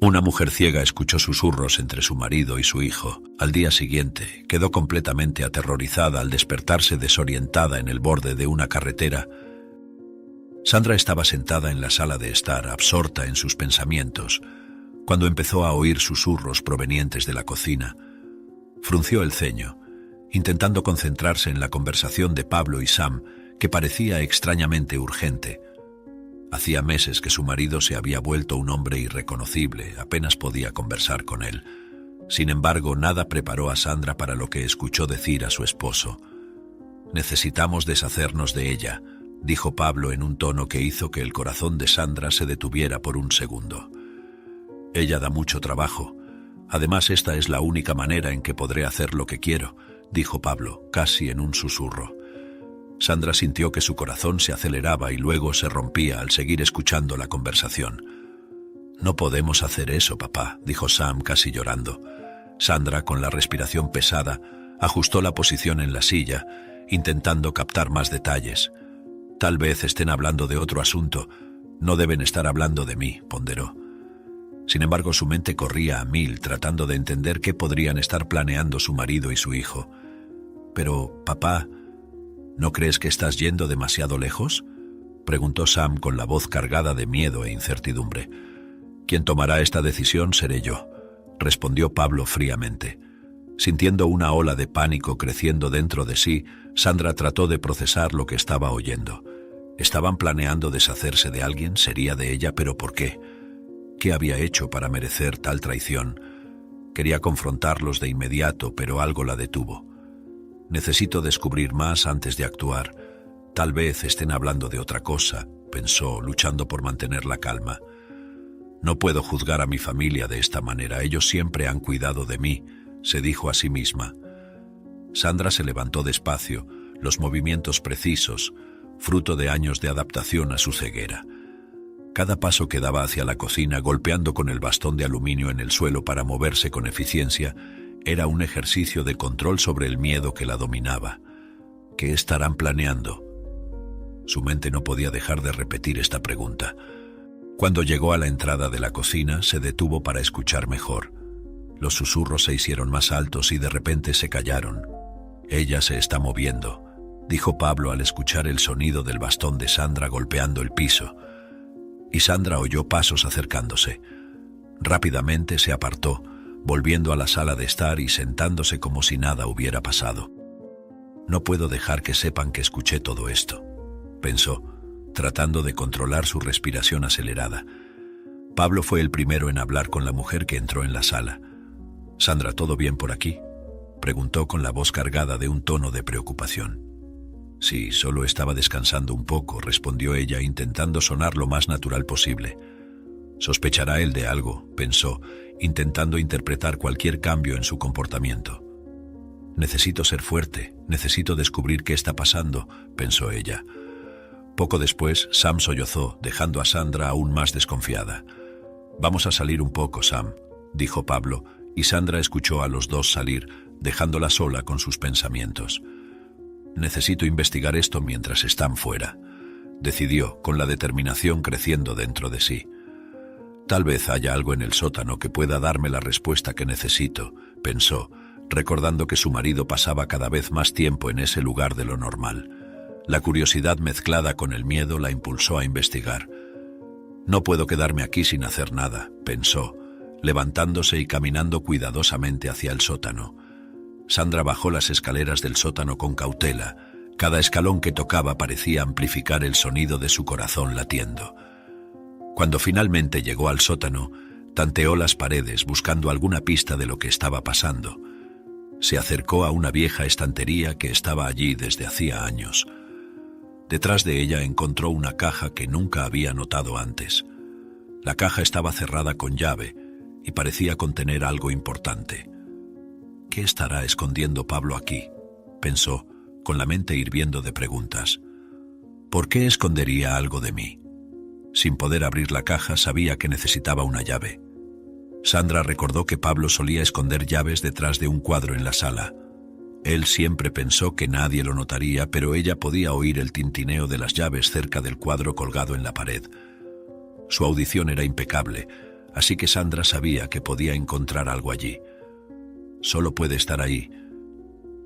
Una mujer ciega escuchó susurros entre su marido y su hijo. Al día siguiente, quedó completamente aterrorizada al despertarse desorientada en el borde de una carretera. Sandra estaba sentada en la sala de estar, absorta en sus pensamientos, cuando empezó a oír susurros provenientes de la cocina. Frunció el ceño, intentando concentrarse en la conversación de Pablo y Sam, que parecía extrañamente urgente. Hacía meses que su marido se había vuelto un hombre irreconocible, apenas podía conversar con él. Sin embargo, nada preparó a Sandra para lo que escuchó decir a su esposo. «Necesitamos deshacernos de ella», dijo Pablo en un tono que hizo que el corazón de Sandra se detuviera por un segundo. «Ella da mucho trabajo. Además, esta es la única manera en que podré hacer lo que quiero», dijo Pablo, casi en un susurro. Sandra sintió que su corazón se aceleraba y luego se rompía al seguir escuchando la conversación. «No podemos hacer eso, papá», dijo Sam casi llorando. Sandra, con la respiración pesada, ajustó la posición en la silla, intentando captar más detalles. «Tal vez estén hablando de otro asunto. No deben estar hablando de mí», ponderó. Sin embargo, su mente corría a mil, tratando de entender qué podrían estar planeando su marido y su hijo. «Pero, papá, ¿no crees que estás yendo demasiado lejos?», preguntó Sam con la voz cargada de miedo e incertidumbre. «Quien tomará esta decisión seré yo», respondió Pablo fríamente. Sintiendo una ola de pánico creciendo dentro de sí, Sandra trató de procesar lo que estaba oyendo. ¿Estaban planeando deshacerse de alguien? ¿Sería de ella? ¿Pero por qué? ¿Qué había hecho para merecer tal traición? Quería confrontarlos de inmediato, pero algo la detuvo. «Necesito descubrir más antes de actuar. Tal vez estén hablando de otra cosa», pensó, luchando por mantener la calma. «No puedo juzgar a mi familia de esta manera. Ellos siempre han cuidado de mí», se dijo a sí misma. Sandra se levantó despacio, los movimientos precisos, fruto de años de adaptación a su ceguera. Cada paso que daba hacia la cocina, golpeando con el bastón de aluminio en el suelo para moverse con eficiencia, era un ejercicio de control sobre el miedo que la dominaba. ¿Qué estarán planeando? Su mente no podía dejar de repetir esta pregunta. Cuando llegó a la entrada de la cocina, se detuvo para escuchar mejor. Los susurros se hicieron más altos y de repente se callaron. «Ella se está moviendo», dijo Pablo al escuchar el sonido del bastón de Sandra golpeando el piso. Y Sandra oyó pasos acercándose. Rápidamente se apartó, volviendo a la sala de estar y sentándose como si nada hubiera pasado. «No puedo dejar que sepan que escuché todo esto», pensó, tratando de controlar su respiración acelerada. Pablo fue el primero en hablar con la mujer que entró en la sala. «Sandra, ¿todo bien por aquí?», preguntó con la voz cargada de un tono de preocupación. «Sí, solo estaba descansando un poco», respondió ella, intentando sonar lo más natural posible. «Sospechará él de algo», pensó, intentando interpretar cualquier cambio en su comportamiento. «Necesito ser fuerte, necesito descubrir qué está pasando», pensó ella. Poco después, Sam sollozó, dejando a Sandra aún más desconfiada. «Vamos a salir un poco, Sam», dijo Pablo, y Sandra escuchó a los dos salir, dejándola sola con sus pensamientos. «Necesito investigar esto mientras están fuera», decidió, con la determinación creciendo dentro de sí. «Tal vez haya algo en el sótano que pueda darme la respuesta que necesito», pensó, recordando que su marido pasaba cada vez más tiempo en ese lugar de lo normal. La curiosidad mezclada con el miedo la impulsó a investigar. «No puedo quedarme aquí sin hacer nada», pensó, levantándose y caminando cuidadosamente hacia el sótano. Sandra bajó las escaleras del sótano con cautela. Cada escalón que tocaba parecía amplificar el sonido de su corazón latiendo. Cuando finalmente llegó al sótano, tanteó las paredes buscando alguna pista de lo que estaba pasando. Se acercó a una vieja estantería que estaba allí desde hacía años. Detrás de ella encontró una caja que nunca había notado antes. La caja estaba cerrada con llave y parecía contener algo importante. «¿Qué estará escondiendo Pablo aquí?», pensó, con la mente hirviendo de preguntas. «¿Por qué escondería algo de mí?». Sin poder abrir la caja, sabía que necesitaba una llave. Sandra recordó que Pablo solía esconder llaves detrás de un cuadro en la sala. Él siempre pensó que nadie lo notaría, pero ella podía oír el tintineo de las llaves cerca del cuadro colgado en la pared. Su audición era impecable, así que Sandra sabía que podía encontrar algo allí. Solo puede estar ahí.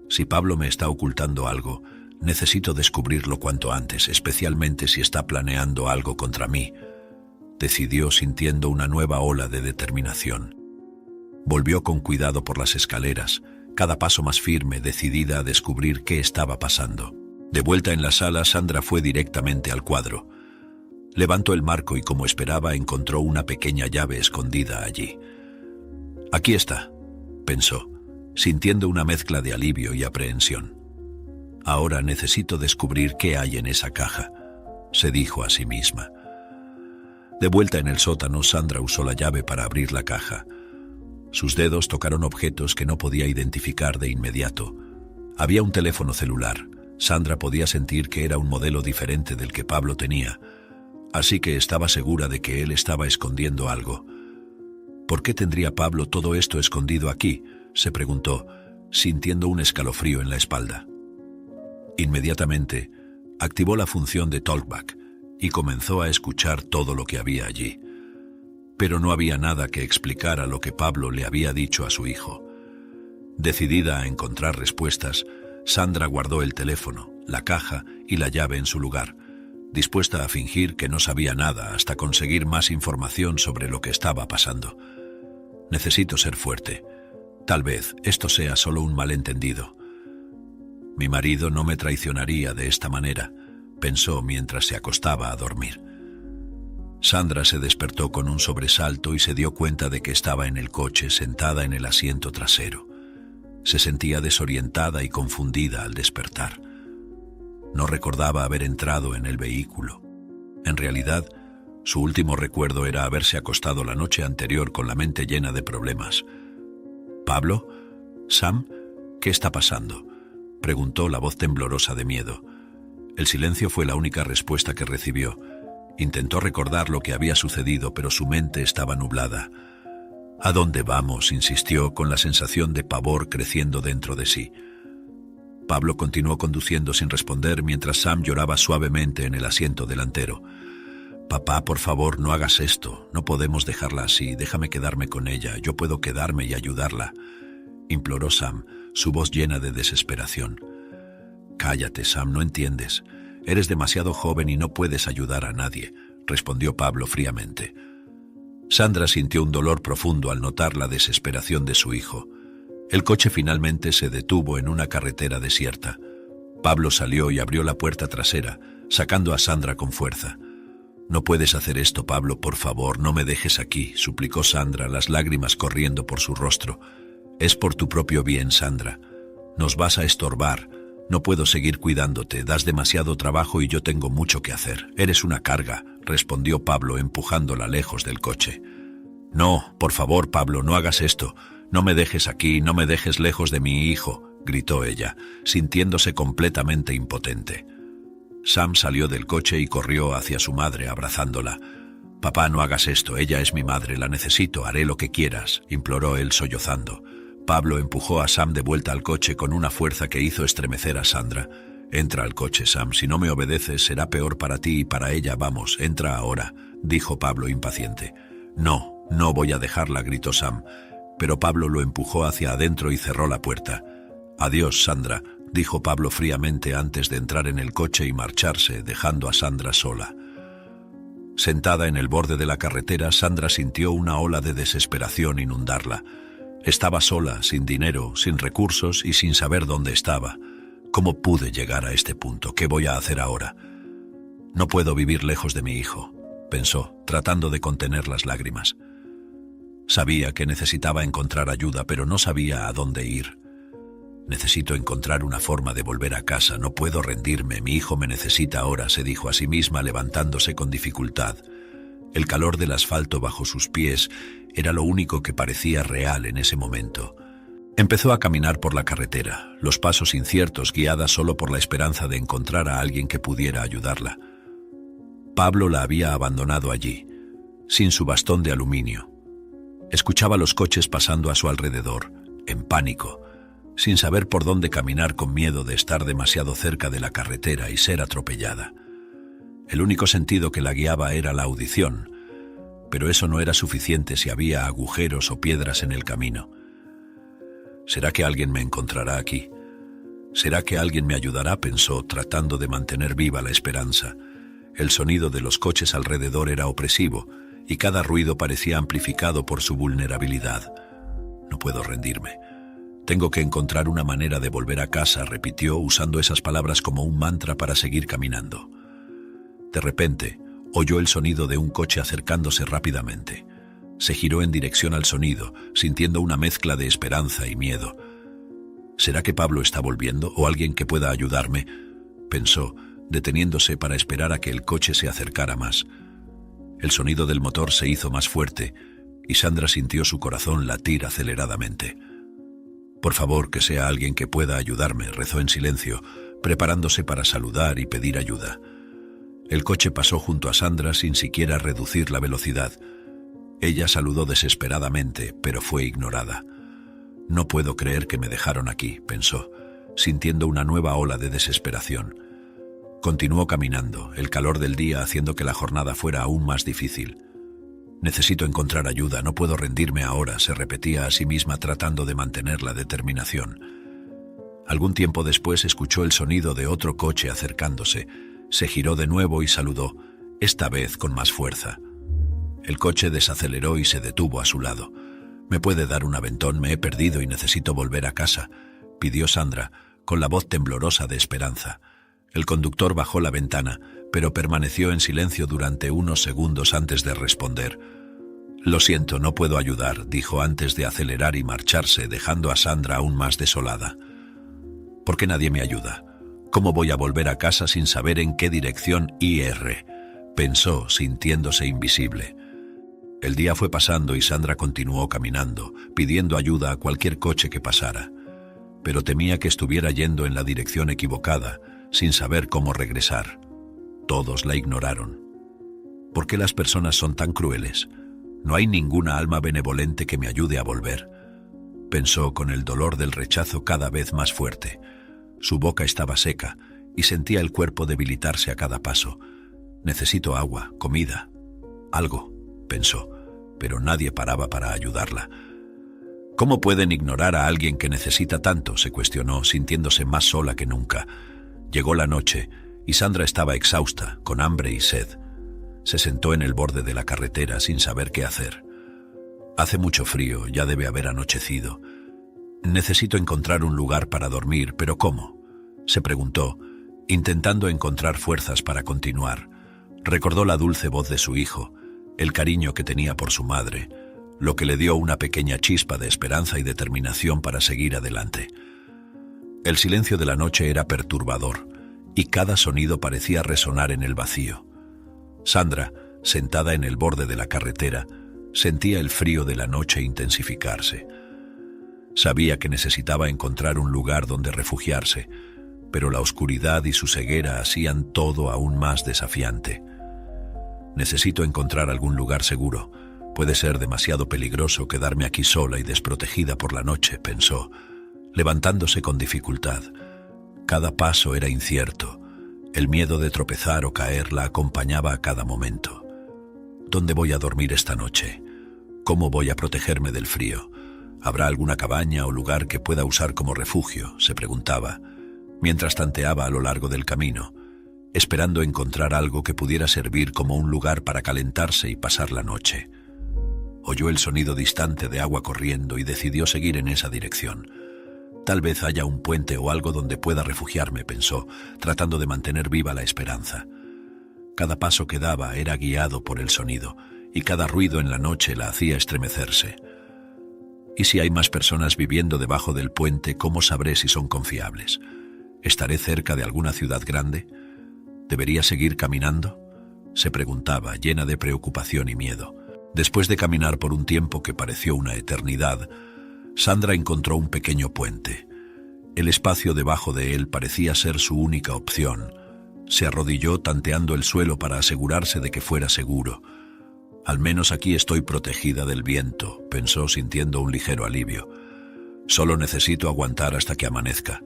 Si Pablo me está ocultando algo, necesito descubrirlo cuanto antes, especialmente si está planeando algo contra mí, decidió sintiendo una nueva ola de determinación. Volvió con cuidado por las escaleras, cada paso más firme, decidida a descubrir qué estaba pasando. De vuelta en la sala, Sandra fue directamente al cuadro. Levantó el marco y, como esperaba, encontró una pequeña llave escondida allí. Aquí está, pensó, sintiendo una mezcla de alivio y aprehensión. Ahora necesito descubrir qué hay en esa caja, se dijo a sí misma. De vuelta en el sótano, Sandra usó la llave para abrir la caja. Sus dedos tocaron objetos que no podía identificar de inmediato. Había un teléfono celular. Sandra podía sentir que era un modelo diferente del que Pablo tenía, así que estaba segura de que él estaba escondiendo algo. ¿Por qué tendría Pablo todo esto escondido aquí?, se preguntó, sintiendo un escalofrío en la espalda. Inmediatamente, activó la función de Talkback y comenzó a escuchar todo lo que había allí. Pero no había nada que explicara lo que Pablo le había dicho a su hijo. Decidida a encontrar respuestas, Sandra guardó el teléfono, la caja y la llave en su lugar, dispuesta a fingir que no sabía nada hasta conseguir más información sobre lo que estaba pasando. Necesito ser fuerte. Tal vez esto sea solo un malentendido. Mi marido no me traicionaría de esta manera, pensó mientras se acostaba a dormir. Sandra se despertó con un sobresalto y se dio cuenta de que estaba en el coche, sentada en el asiento trasero. Se sentía desorientada y confundida al despertar. No recordaba haber entrado en el vehículo. En realidad, su último recuerdo era haberse acostado la noche anterior con la mente llena de problemas. ¿Pablo? ¿Sam? ¿Qué está pasando?, preguntó la voz temblorosa de miedo. El silencio fue la única respuesta que recibió. Intentó recordar lo que había sucedido, pero su mente estaba nublada. ¿A dónde vamos?, insistió, con la sensación de pavor creciendo dentro de sí. Pablo continuó conduciendo sin responder mientras Sam lloraba suavemente en el asiento delantero. «Papá, por favor, no hagas esto. No podemos dejarla así. Déjame quedarme con ella. Yo puedo quedarme y ayudarla», imploró Sam, su voz llena de desesperación. «Cállate, Sam, no entiendes. Eres demasiado joven y no puedes ayudar a nadie», respondió Pablo fríamente. Sandra sintió un dolor profundo al notar la desesperación de su hijo. El coche finalmente se detuvo en una carretera desierta. Pablo salió y abrió la puerta trasera, sacando a Sandra con fuerza. «No puedes hacer esto, Pablo, por favor, no me dejes aquí», suplicó Sandra, las lágrimas corriendo por su rostro. «Es por tu propio bien, Sandra. Nos vas a estorbar. No puedo seguir cuidándote, das demasiado trabajo y yo tengo mucho que hacer. Eres una carga», respondió Pablo, empujándola lejos del coche. «No, por favor, Pablo, no hagas esto. No me dejes aquí, no me dejes lejos de mi hijo», gritó ella, sintiéndose completamente impotente. Sam salió del coche y corrió hacia su madre, abrazándola. «Papá, no hagas esto, ella es mi madre, la necesito, haré lo que quieras», imploró él sollozando. Pablo empujó a Sam de vuelta al coche con una fuerza que hizo estremecer a Sandra. «Entra al coche, Sam, si no me obedeces será peor para ti y para ella, vamos, entra ahora», dijo Pablo impaciente. «No, no voy a dejarla», gritó Sam, pero Pablo lo empujó hacia adentro y cerró la puerta. «Adiós, Sandra», dijo Pablo fríamente antes de entrar en el coche y marcharse, dejando a Sandra sola. Sentada en el borde de la carretera, Sandra sintió una ola de desesperación inundarla. Estaba sola, sin dinero, sin recursos y sin saber dónde estaba. ¿Cómo pude llegar a este punto? ¿Qué voy a hacer ahora? «No puedo vivir lejos de mi hijo», pensó, tratando de contener las lágrimas. Sabía que necesitaba encontrar ayuda, pero no sabía a dónde ir. «Necesito encontrar una forma de volver a casa, no puedo rendirme, mi hijo me necesita ahora», se dijo a sí misma, levantándose con dificultad. El calor del asfalto bajo sus pies era lo único que parecía real en ese momento. Empezó a caminar por la carretera, los pasos inciertos, guiada solo por la esperanza de encontrar a alguien que pudiera ayudarla. Pablo la había abandonado allí, sin su bastón de aluminio. Escuchaba los coches pasando a su alrededor, en pánico, sin saber por dónde caminar, con miedo de estar demasiado cerca de la carretera y ser atropellada. El único sentido que la guiaba era la audición. pero eso no era suficiente si había agujeros o piedras en el camino. ¿Será que alguien me encontrará aquí? ¿Será que alguien me ayudará?, pensó, tratando de mantener viva la esperanza. El sonido de los coches alrededor era opresivo, y cada ruido parecía amplificado por su vulnerabilidad. No puedo rendirme. Tengo que encontrar una manera de volver a casa, repitió, usando esas palabras como un mantra para seguir caminando. De repente, oyó el sonido de un coche acercándose rápidamente. Se giró en dirección al sonido, sintiendo una mezcla de esperanza y miedo. ¿Será que Pablo está volviendo o alguien que pueda ayudarme?, pensó, deteniéndose para esperar a que el coche se acercara más. El sonido del motor se hizo más fuerte y Sandra sintió su corazón latir aceleradamente. Por favor, que sea alguien que pueda ayudarme, rezó en silencio, preparándose para saludar y pedir ayuda. El coche pasó junto a Sandra sin siquiera reducir la velocidad. Ella saludó desesperadamente, pero fue ignorada. No puedo creer que me dejaron aquí, pensó, sintiendo una nueva ola de desesperación. Continuó caminando, el calor del día haciendo que la jornada fuera aún más difícil. Necesito encontrar ayuda, no puedo rendirme ahora, se repetía a sí misma tratando de mantener la determinación. Algún tiempo después escuchó el sonido de otro coche acercándose. Se giró de nuevo y saludó, esta vez con más fuerza. El coche desaceleró y se detuvo a su lado. «¿Me puede dar un aventón? Me he perdido y necesito volver a casa», pidió Sandra, con la voz temblorosa de esperanza. El conductor bajó la ventana, pero permaneció en silencio durante unos segundos antes de responder. «Lo siento, no puedo ayudar», dijo antes de acelerar y marcharse, dejando a Sandra aún más desolada. «¿Por qué nadie me ayuda? ¿Cómo voy a volver a casa sin saber en qué dirección ir?», pensó, sintiéndose invisible. El día fue pasando y Sandra continuó caminando, pidiendo ayuda a cualquier coche que pasara. Pero temía que estuviera yendo en la dirección equivocada, sin saber cómo regresar. Todos la ignoraron. ¿Por qué las personas son tan crueles? No hay ninguna alma benevolente que me ayude a volver, pensó con el dolor del rechazo cada vez más fuerte. Su boca estaba seca y sentía el cuerpo debilitarse a cada paso. Necesito agua, comida, algo, pensó, pero nadie paraba para ayudarla. ¿Cómo pueden ignorar a alguien que necesita tanto?, se cuestionó, sintiéndose más sola que nunca. Llegó la noche y Sandra estaba exhausta, con hambre y sed. Se sentó en el borde de la carretera sin saber qué hacer. Hace mucho frío, ya debe haber anochecido. Necesito encontrar un lugar para dormir, ¿pero cómo?, se preguntó, intentando encontrar fuerzas para continuar. Recordó la dulce voz de su hijo, el cariño que tenía por su madre, lo que le dio una pequeña chispa de esperanza y determinación para seguir adelante. El silencio de la noche era perturbador, y cada sonido parecía resonar en el vacío. Sandra, sentada en el borde de la carretera, sentía el frío de la noche intensificarse. Sabía que necesitaba encontrar un lugar donde refugiarse, pero la oscuridad y su ceguera hacían todo aún más desafiante. Necesito encontrar algún lugar seguro. Puede ser demasiado peligroso quedarme aquí sola y desprotegida por la noche, pensó, levantándose con dificultad. Cada paso era incierto. El miedo de tropezar o caer la acompañaba a cada momento. ¿Dónde voy a dormir esta noche? ¿Cómo voy a protegerme del frío? ¿Habrá alguna cabaña o lugar que pueda usar como refugio?, se preguntaba, mientras tanteaba a lo largo del camino, esperando encontrar algo que pudiera servir como un lugar para calentarse y pasar la noche. Oyó el sonido distante de agua corriendo y decidió seguir en esa dirección. Tal vez haya un puente o algo donde pueda refugiarme, pensó, tratando de mantener viva la esperanza. Cada paso que daba era guiado por el sonido, y cada ruido en la noche la hacía estremecerse. ¿Y si hay más personas viviendo debajo del puente, cómo sabré si son confiables? ¿Estaré cerca de alguna ciudad grande? ¿Debería seguir caminando?, se preguntaba, llena de preocupación y miedo. Después de caminar por un tiempo que pareció una eternidad, Sandra encontró un pequeño puente. El espacio debajo de él parecía ser su única opción. Se arrodilló tanteando el suelo para asegurarse de que fuera seguro. Al menos aquí estoy protegida del viento, pensó sintiendo un ligero alivio. Solo necesito aguantar hasta que amanezca.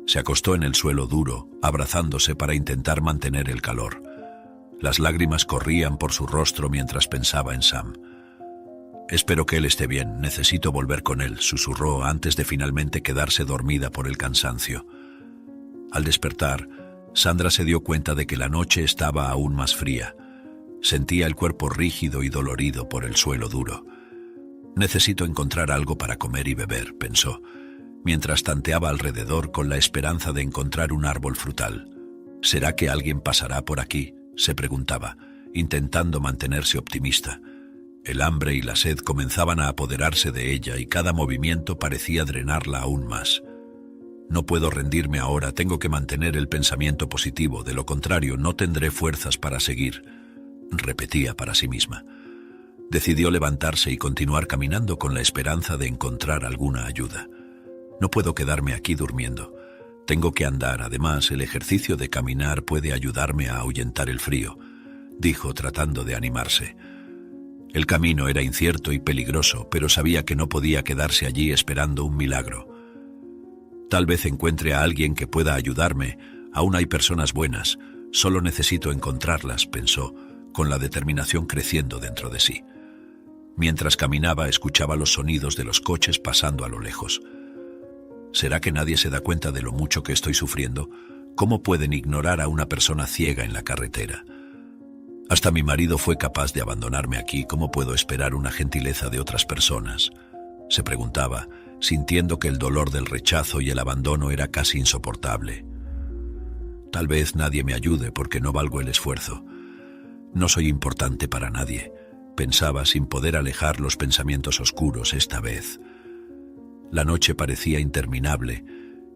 Se acostó en el suelo duro, abrazándose para intentar mantener el calor. Las lágrimas corrían por su rostro mientras pensaba en Sam. «Espero que él esté bien, necesito volver con él», susurró antes de finalmente quedarse dormida por el cansancio. Al despertar, Sandra se dio cuenta de que la noche estaba aún más fría. Sentía el cuerpo rígido y dolorido por el suelo duro. «Necesito encontrar algo para comer y beber», pensó, mientras tanteaba alrededor con la esperanza de encontrar un árbol frutal. «¿Será que alguien pasará por aquí?», se preguntaba, intentando mantenerse optimista. El hambre y la sed comenzaban a apoderarse de ella y cada movimiento parecía drenarla aún más. «No puedo rendirme ahora, tengo que mantener el pensamiento positivo, de lo contrario no tendré fuerzas para seguir», repetía para sí misma. Decidió levantarse y continuar caminando con la esperanza de encontrar alguna ayuda. «No puedo quedarme aquí durmiendo. Tengo que andar, además el ejercicio de caminar puede ayudarme a ahuyentar el frío», dijo tratando de animarse. El camino era incierto y peligroso, pero sabía que no podía quedarse allí esperando un milagro. «Tal vez encuentre a alguien que pueda ayudarme, aún hay personas buenas, solo necesito encontrarlas», pensó, con la determinación creciendo dentro de sí. Mientras caminaba, escuchaba los sonidos de los coches pasando a lo lejos. «¿Será que nadie se da cuenta de lo mucho que estoy sufriendo? ¿Cómo pueden ignorar a una persona ciega en la carretera? Hasta mi marido fue capaz de abandonarme aquí, ¿cómo puedo esperar una gentileza de otras personas?», se preguntaba, sintiendo que el dolor del rechazo y el abandono era casi insoportable. «Tal vez nadie me ayude porque no valgo el esfuerzo. No soy importante para nadie», pensaba sin poder alejar los pensamientos oscuros esta vez. La noche parecía interminable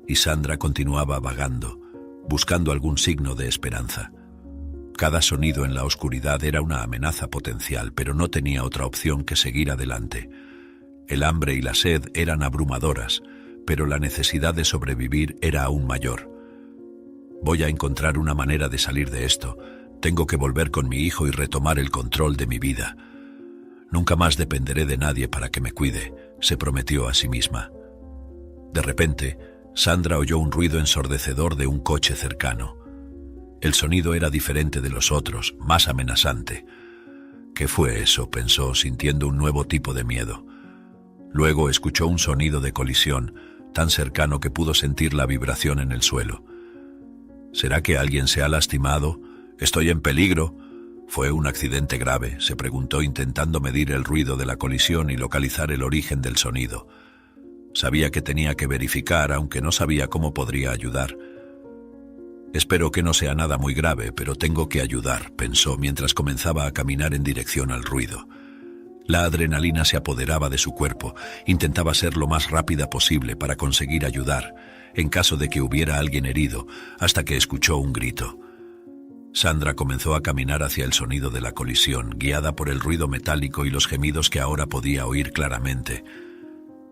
y Sandra continuaba vagando, buscando algún signo de esperanza. Cada sonido en la oscuridad era una amenaza potencial, pero no tenía otra opción que seguir adelante. El hambre y la sed eran abrumadoras, pero la necesidad de sobrevivir era aún mayor. «Voy a encontrar una manera de salir de esto. Tengo que volver con mi hijo y retomar el control de mi vida. Nunca más dependeré de nadie para que me cuide», se prometió a sí misma. De repente, Sandra oyó un ruido ensordecedor de un coche cercano. El sonido era diferente de los otros, más amenazante. «¿Qué fue eso?», pensó, sintiendo un nuevo tipo de miedo. Luego escuchó un sonido de colisión, tan cercano que pudo sentir la vibración en el suelo. «¿Será que alguien se ha lastimado? Estoy en peligro». «¿Fue un accidente grave?», se preguntó intentando medir el ruido de la colisión y localizar el origen del sonido. Sabía que tenía que verificar, aunque no sabía cómo podría ayudar. «Espero que no sea nada muy grave, pero tengo que ayudar», pensó mientras comenzaba a caminar en dirección al ruido. La adrenalina se apoderaba de su cuerpo, intentaba ser lo más rápida posible para conseguir ayudar, en caso de que hubiera alguien herido, hasta que escuchó un grito. Sandra comenzó a caminar hacia el sonido de la colisión, guiada por el ruido metálico y los gemidos que ahora podía oír claramente.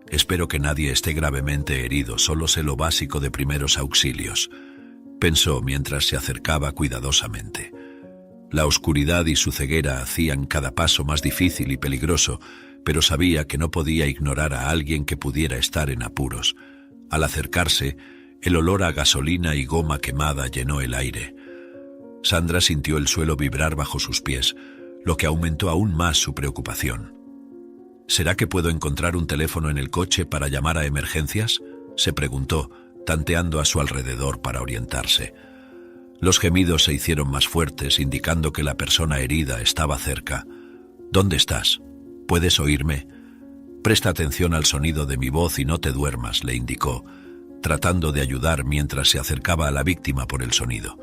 «Espero que nadie esté gravemente herido, solo sé lo básico de primeros auxilios», pensó mientras se acercaba cuidadosamente. La oscuridad y su ceguera hacían cada paso más difícil y peligroso, pero sabía que no podía ignorar a alguien que pudiera estar en apuros. Al acercarse, el olor a gasolina y goma quemada llenó el aire. Sandra sintió el suelo vibrar bajo sus pies, lo que aumentó aún más su preocupación. «¿Será que puedo encontrar un teléfono en el coche para llamar a emergencias?», se preguntó, tanteando a su alrededor para orientarse. Los gemidos se hicieron más fuertes, indicando que la persona herida estaba cerca. «¿Dónde estás? ¿Puedes oírme? Presta atención al sonido de mi voz y no te duermas», le indicó, tratando de ayudar mientras se acercaba a la víctima por el sonido.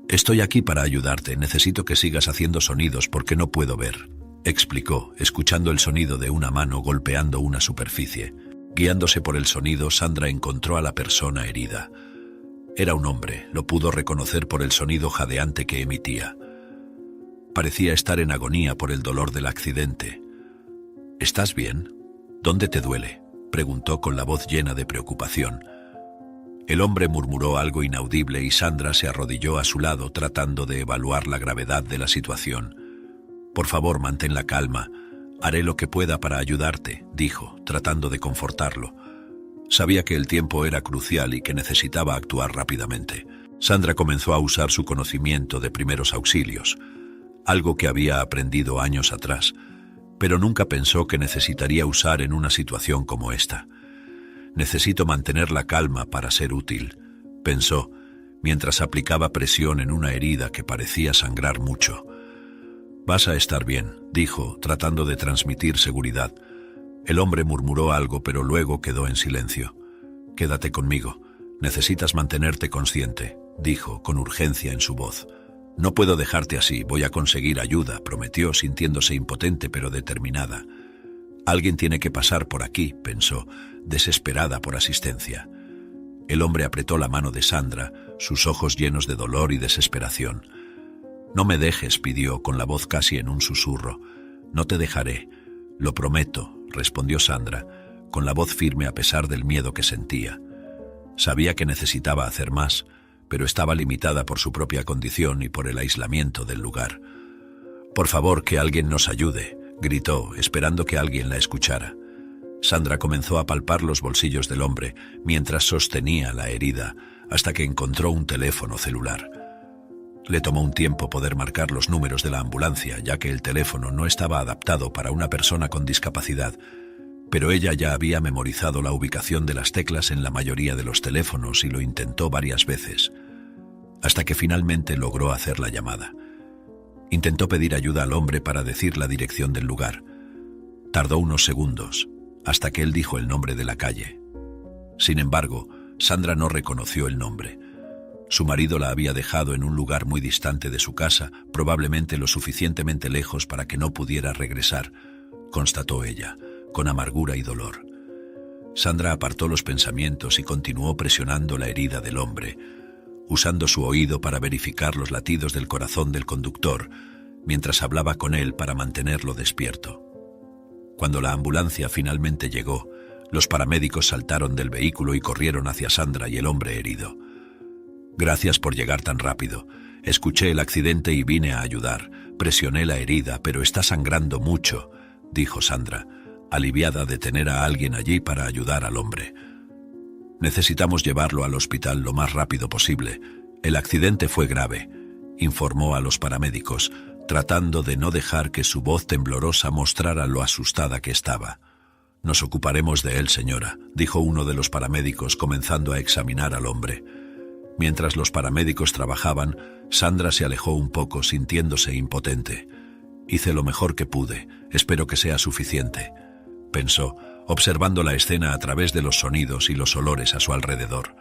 «Estoy aquí para ayudarte, necesito que sigas haciendo sonidos porque no puedo ver», explicó, escuchando el sonido de una mano golpeando una superficie. Guiándose por el sonido, Sandra encontró a la persona herida. Era un hombre, lo pudo reconocer por el sonido jadeante que emitía. Parecía estar en agonía por el dolor del accidente. «¿Estás bien? ¿Dónde te duele?», preguntó con la voz llena de preocupación. El hombre murmuró algo inaudible y Sandra se arrodilló a su lado tratando de evaluar la gravedad de la situación. «Por favor, mantén la calma. Haré lo que pueda para ayudarte», dijo, tratando de confortarlo. Sabía que el tiempo era crucial y que necesitaba actuar rápidamente. Sandra comenzó a usar su conocimiento de primeros auxilios. algo que había aprendido años atrás, pero nunca pensó que necesitaría usar en una situación como esta. Necesito mantener la calma para ser útil, pensó, mientras aplicaba presión en una herida que parecía sangrar mucho. Vas a estar bien, dijo, tratando de transmitir seguridad. El hombre murmuró algo, pero luego quedó en silencio. Quédate conmigo. Necesitas mantenerte consciente, dijo, con urgencia en su voz. No puedo dejarte así, voy a conseguir ayuda, prometió, sintiéndose impotente pero determinada. Alguien tiene que pasar por aquí, pensó, desesperada por asistencia. El hombre apretó la mano de Sandra, sus ojos llenos de dolor y desesperación. No me dejes, pidió, con la voz casi en un susurro. No te dejaré. Lo prometo, respondió Sandra, con la voz firme a pesar del miedo que sentía. Sabía que necesitaba hacer más, pero estaba limitada por su propia condición y por el aislamiento del lugar. Por favor, que alguien nos ayude, gritó, esperando que alguien la escuchara. Sandra comenzó a palpar los bolsillos del hombre mientras sostenía la herida, hasta que encontró un teléfono celular. Le tomó un tiempo poder marcar los números de la ambulancia, ya que el teléfono no estaba adaptado para una persona con discapacidad, pero ella ya había memorizado la ubicación de las teclas en la mayoría de los teléfonos y lo intentó varias veces, hasta que finalmente logró hacer la llamada. Intentó pedir ayuda al hombre para decir la dirección del lugar. Tardó unos segundos, hasta que él dijo el nombre de la calle. Sin embargo, Sandra no reconoció el nombre. Su marido la había dejado en un lugar muy distante de su casa, probablemente lo suficientemente lejos para que no pudiera regresar, constató ella, con amargura y dolor. Sandra apartó los pensamientos y continuó presionando la herida del hombre, usando su oído para verificar los latidos del corazón del conductor, mientras hablaba con él para mantenerlo despierto. Cuando la ambulancia finalmente llegó, los paramédicos saltaron del vehículo y corrieron hacia Sandra y el hombre herido. Gracias por llegar tan rápido. Escuché el accidente y vine a ayudar. Presioné la herida, pero está sangrando mucho, dijo Sandra, aliviada de tener a alguien allí para ayudar al hombre. Necesitamos llevarlo al hospital lo más rápido posible. El accidente fue grave, informó a los paramédicos, tratando de no dejar que su voz temblorosa mostrara lo asustada que estaba. Nos ocuparemos de él, señora, dijo uno de los paramédicos, comenzando a examinar al hombre. Mientras los paramédicos trabajaban, Sandra se alejó un poco, sintiéndose impotente. Hice lo mejor que pude, espero que sea suficiente, pensó, observando la escena a través de los sonidos y los olores a su alrededor.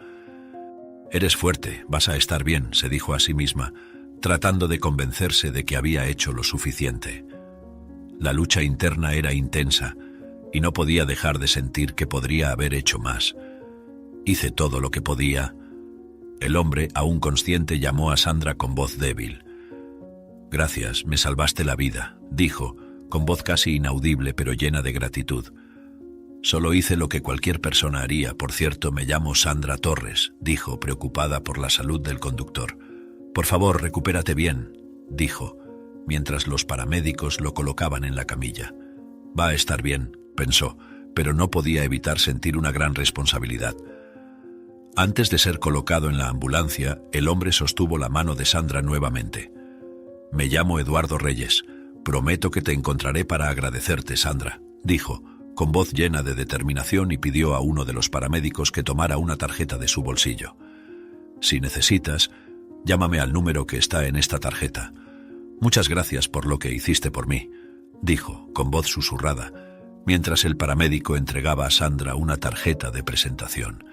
Eres fuerte, vas a estar bien, se dijo a sí misma, tratando de convencerse de que había hecho lo suficiente. La lucha interna era intensa, y no podía dejar de sentir que podría haber hecho más. Hice todo lo que podía. El hombre, aún consciente, llamó a Sandra con voz débil. Gracias, me salvaste la vida, dijo, con voz casi inaudible pero llena de gratitud. Solo hice lo que cualquier persona haría. Por cierto, me llamo Sandra Torres, dijo, preocupada por la salud del conductor. Por favor, recupérate bien, dijo, mientras los paramédicos lo colocaban en la camilla. Va a estar bien, pensó, pero no podía evitar sentir una gran responsabilidad. Antes de ser colocado en la ambulancia, el hombre sostuvo la mano de Sandra nuevamente. Me llamo Eduardo Reyes. Prometo que te encontraré para agradecerte, Sandra, dijo, con voz llena de determinación, y pidió a uno de los paramédicos que tomara una tarjeta de su bolsillo. Si necesitas, llámame al número que está en esta tarjeta. Muchas gracias por lo que hiciste por mí, dijo, con voz susurrada, mientras el paramédico entregaba a Sandra una tarjeta de presentación.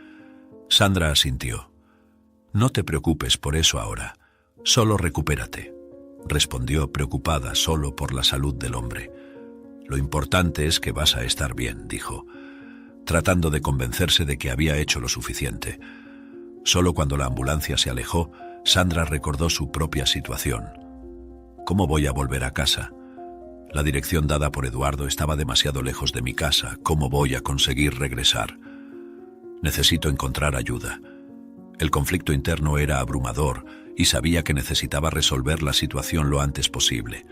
Sandra asintió. No te preocupes por eso ahora, solo recupérate, respondió preocupada solo por la salud del hombre. Lo importante es que vas a estar bien, dijo, tratando de convencerse de que había hecho lo suficiente. Solo cuando la ambulancia se alejó, Sandra recordó su propia situación. ¿Cómo voy a volver a casa? La dirección dada por Eduardo estaba demasiado lejos de mi casa. ¿Cómo voy a conseguir regresar? Necesito encontrar ayuda. El conflicto interno era abrumador y sabía que necesitaba resolver la situación lo antes posible.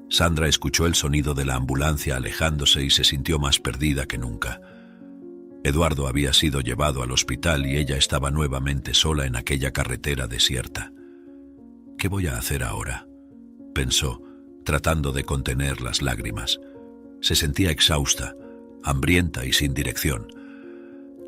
Sandra escuchó el sonido de la ambulancia alejándose y se sintió más perdida que nunca. Eduardo había sido llevado al hospital y ella estaba nuevamente sola en aquella carretera desierta. ¿Qué voy a hacer ahora?, pensó, tratando de contener las lágrimas. Se sentía exhausta, hambrienta y sin dirección.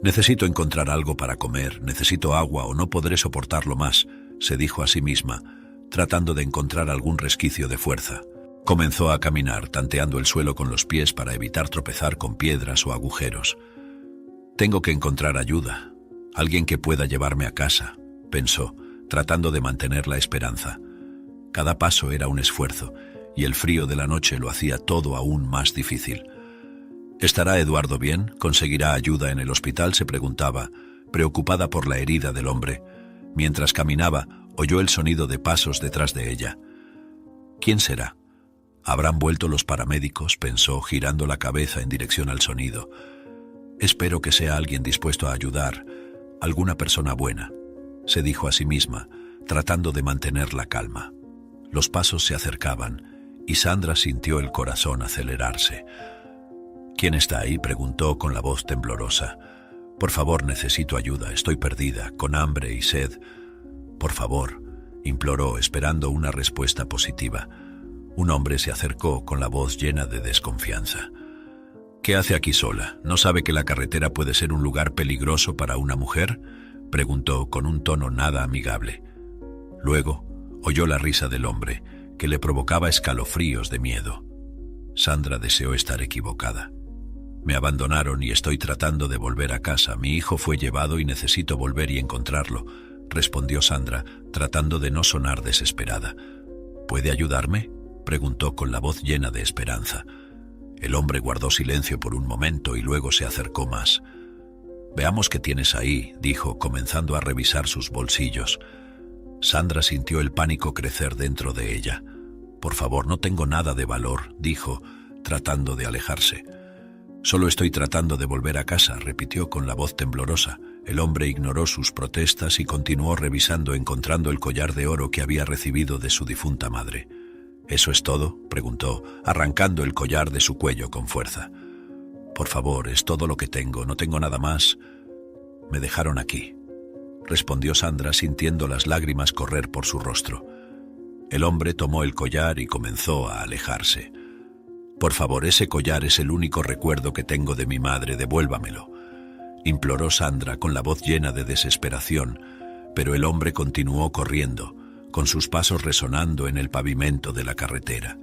Necesito encontrar algo para comer, necesito agua o no podré soportarlo más, se dijo a sí misma, tratando de encontrar algún resquicio de fuerza. Comenzó a caminar, tanteando el suelo con los pies para evitar tropezar con piedras o agujeros. Tengo que encontrar ayuda, alguien que pueda llevarme a casa, pensó, tratando de mantener la esperanza. Cada paso era un esfuerzo, y el frío de la noche lo hacía todo aún más difícil. ¿Estará Eduardo bien? ¿Conseguirá ayuda en el hospital?, se preguntaba, preocupada por la herida del hombre. Mientras caminaba, oyó el sonido de pasos detrás de ella. ¿Quién será? ¿Habrán vuelto los paramédicos?, pensó, girando la cabeza en dirección al sonido. Espero que sea alguien dispuesto a ayudar, alguna persona buena, se dijo a sí misma, tratando de mantener la calma. Los pasos se acercaban, y Sandra sintió el corazón acelerarse. ¿Quién está ahí?, preguntó con la voz temblorosa. Por favor, necesito ayuda, estoy perdida, con hambre y sed. Por favor, imploró, esperando una respuesta positiva. Un hombre se acercó con la voz llena de desconfianza. ¿Qué hace aquí sola? ¿No sabe que la carretera puede ser un lugar peligroso para una mujer?, preguntó con un tono nada amigable. Luego, oyó la risa del hombre, que le provocaba escalofríos de miedo. Sandra deseó estar equivocada. Me abandonaron y estoy tratando de volver a casa. Mi hijo fue llevado y necesito volver y encontrarlo, respondió Sandra, tratando de no sonar desesperada. ¿Puede ayudarme?, preguntó con la voz llena de esperanza. El hombre guardó silencio por un momento y luego se acercó más. Veamos qué tienes ahí, dijo, comenzando a revisar sus bolsillos. Sandra sintió el pánico crecer dentro de ella. Por favor, no tengo nada de valor, dijo, tratando de alejarse. Solo estoy tratando de volver a casa, repitió con la voz temblorosa. El hombre ignoró sus protestas y continuó revisando, encontrando el collar de oro que había recibido de su difunta madre. ¿Eso es todo?, preguntó, arrancando el collar de su cuello con fuerza. Por favor, es todo lo que tengo, no tengo nada más. Me dejaron aquí, respondió Sandra, sintiendo las lágrimas correr por su rostro. El hombre tomó el collar y comenzó a alejarse. Por favor, ese collar es el único recuerdo que tengo de mi madre, devuélvamelo, imploró Sandra con la voz llena de desesperación, pero el hombre continuó corriendo, con sus pasos resonando en el pavimento de la carretera.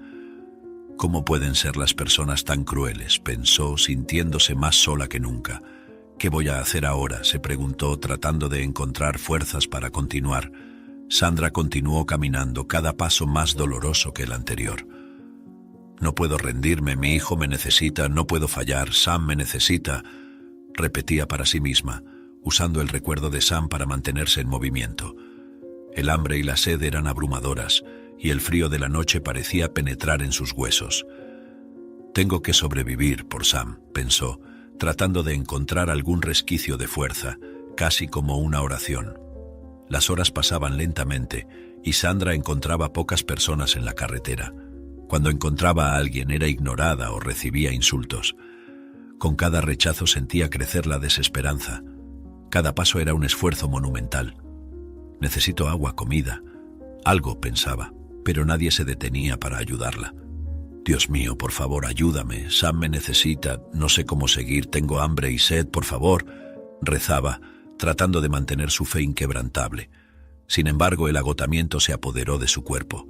¿Cómo pueden ser las personas tan crueles?, pensó, sintiéndose más sola que nunca. ¿Qué voy a hacer ahora?, se preguntó, tratando de encontrar fuerzas para continuar. Sandra continuó caminando, cada paso más doloroso que el anterior. No puedo rendirme, mi hijo me necesita, no puedo fallar, Sam me necesita, repetía para sí misma, usando el recuerdo de Sam para mantenerse en movimiento. El hambre y la sed eran abrumadoras, y el frío de la noche parecía penetrar en sus huesos. Tengo que sobrevivir por Sam, pensó, tratando de encontrar algún resquicio de fuerza, casi como una oración. Las horas pasaban lentamente, y Sandra encontraba pocas personas en la carretera. Cuando encontraba a alguien era ignorada o recibía insultos. Con cada rechazo sentía crecer la desesperanza. Cada paso era un esfuerzo monumental. Necesito agua, comida, algo, pensaba, pero nadie se detenía para ayudarla. Dios mío, por favor, ayúdame, Sam me necesita, no sé cómo seguir, tengo hambre y sed, por favor, rezaba, tratando de mantener su fe inquebrantable. Sin embargo, el agotamiento se apoderó de su cuerpo.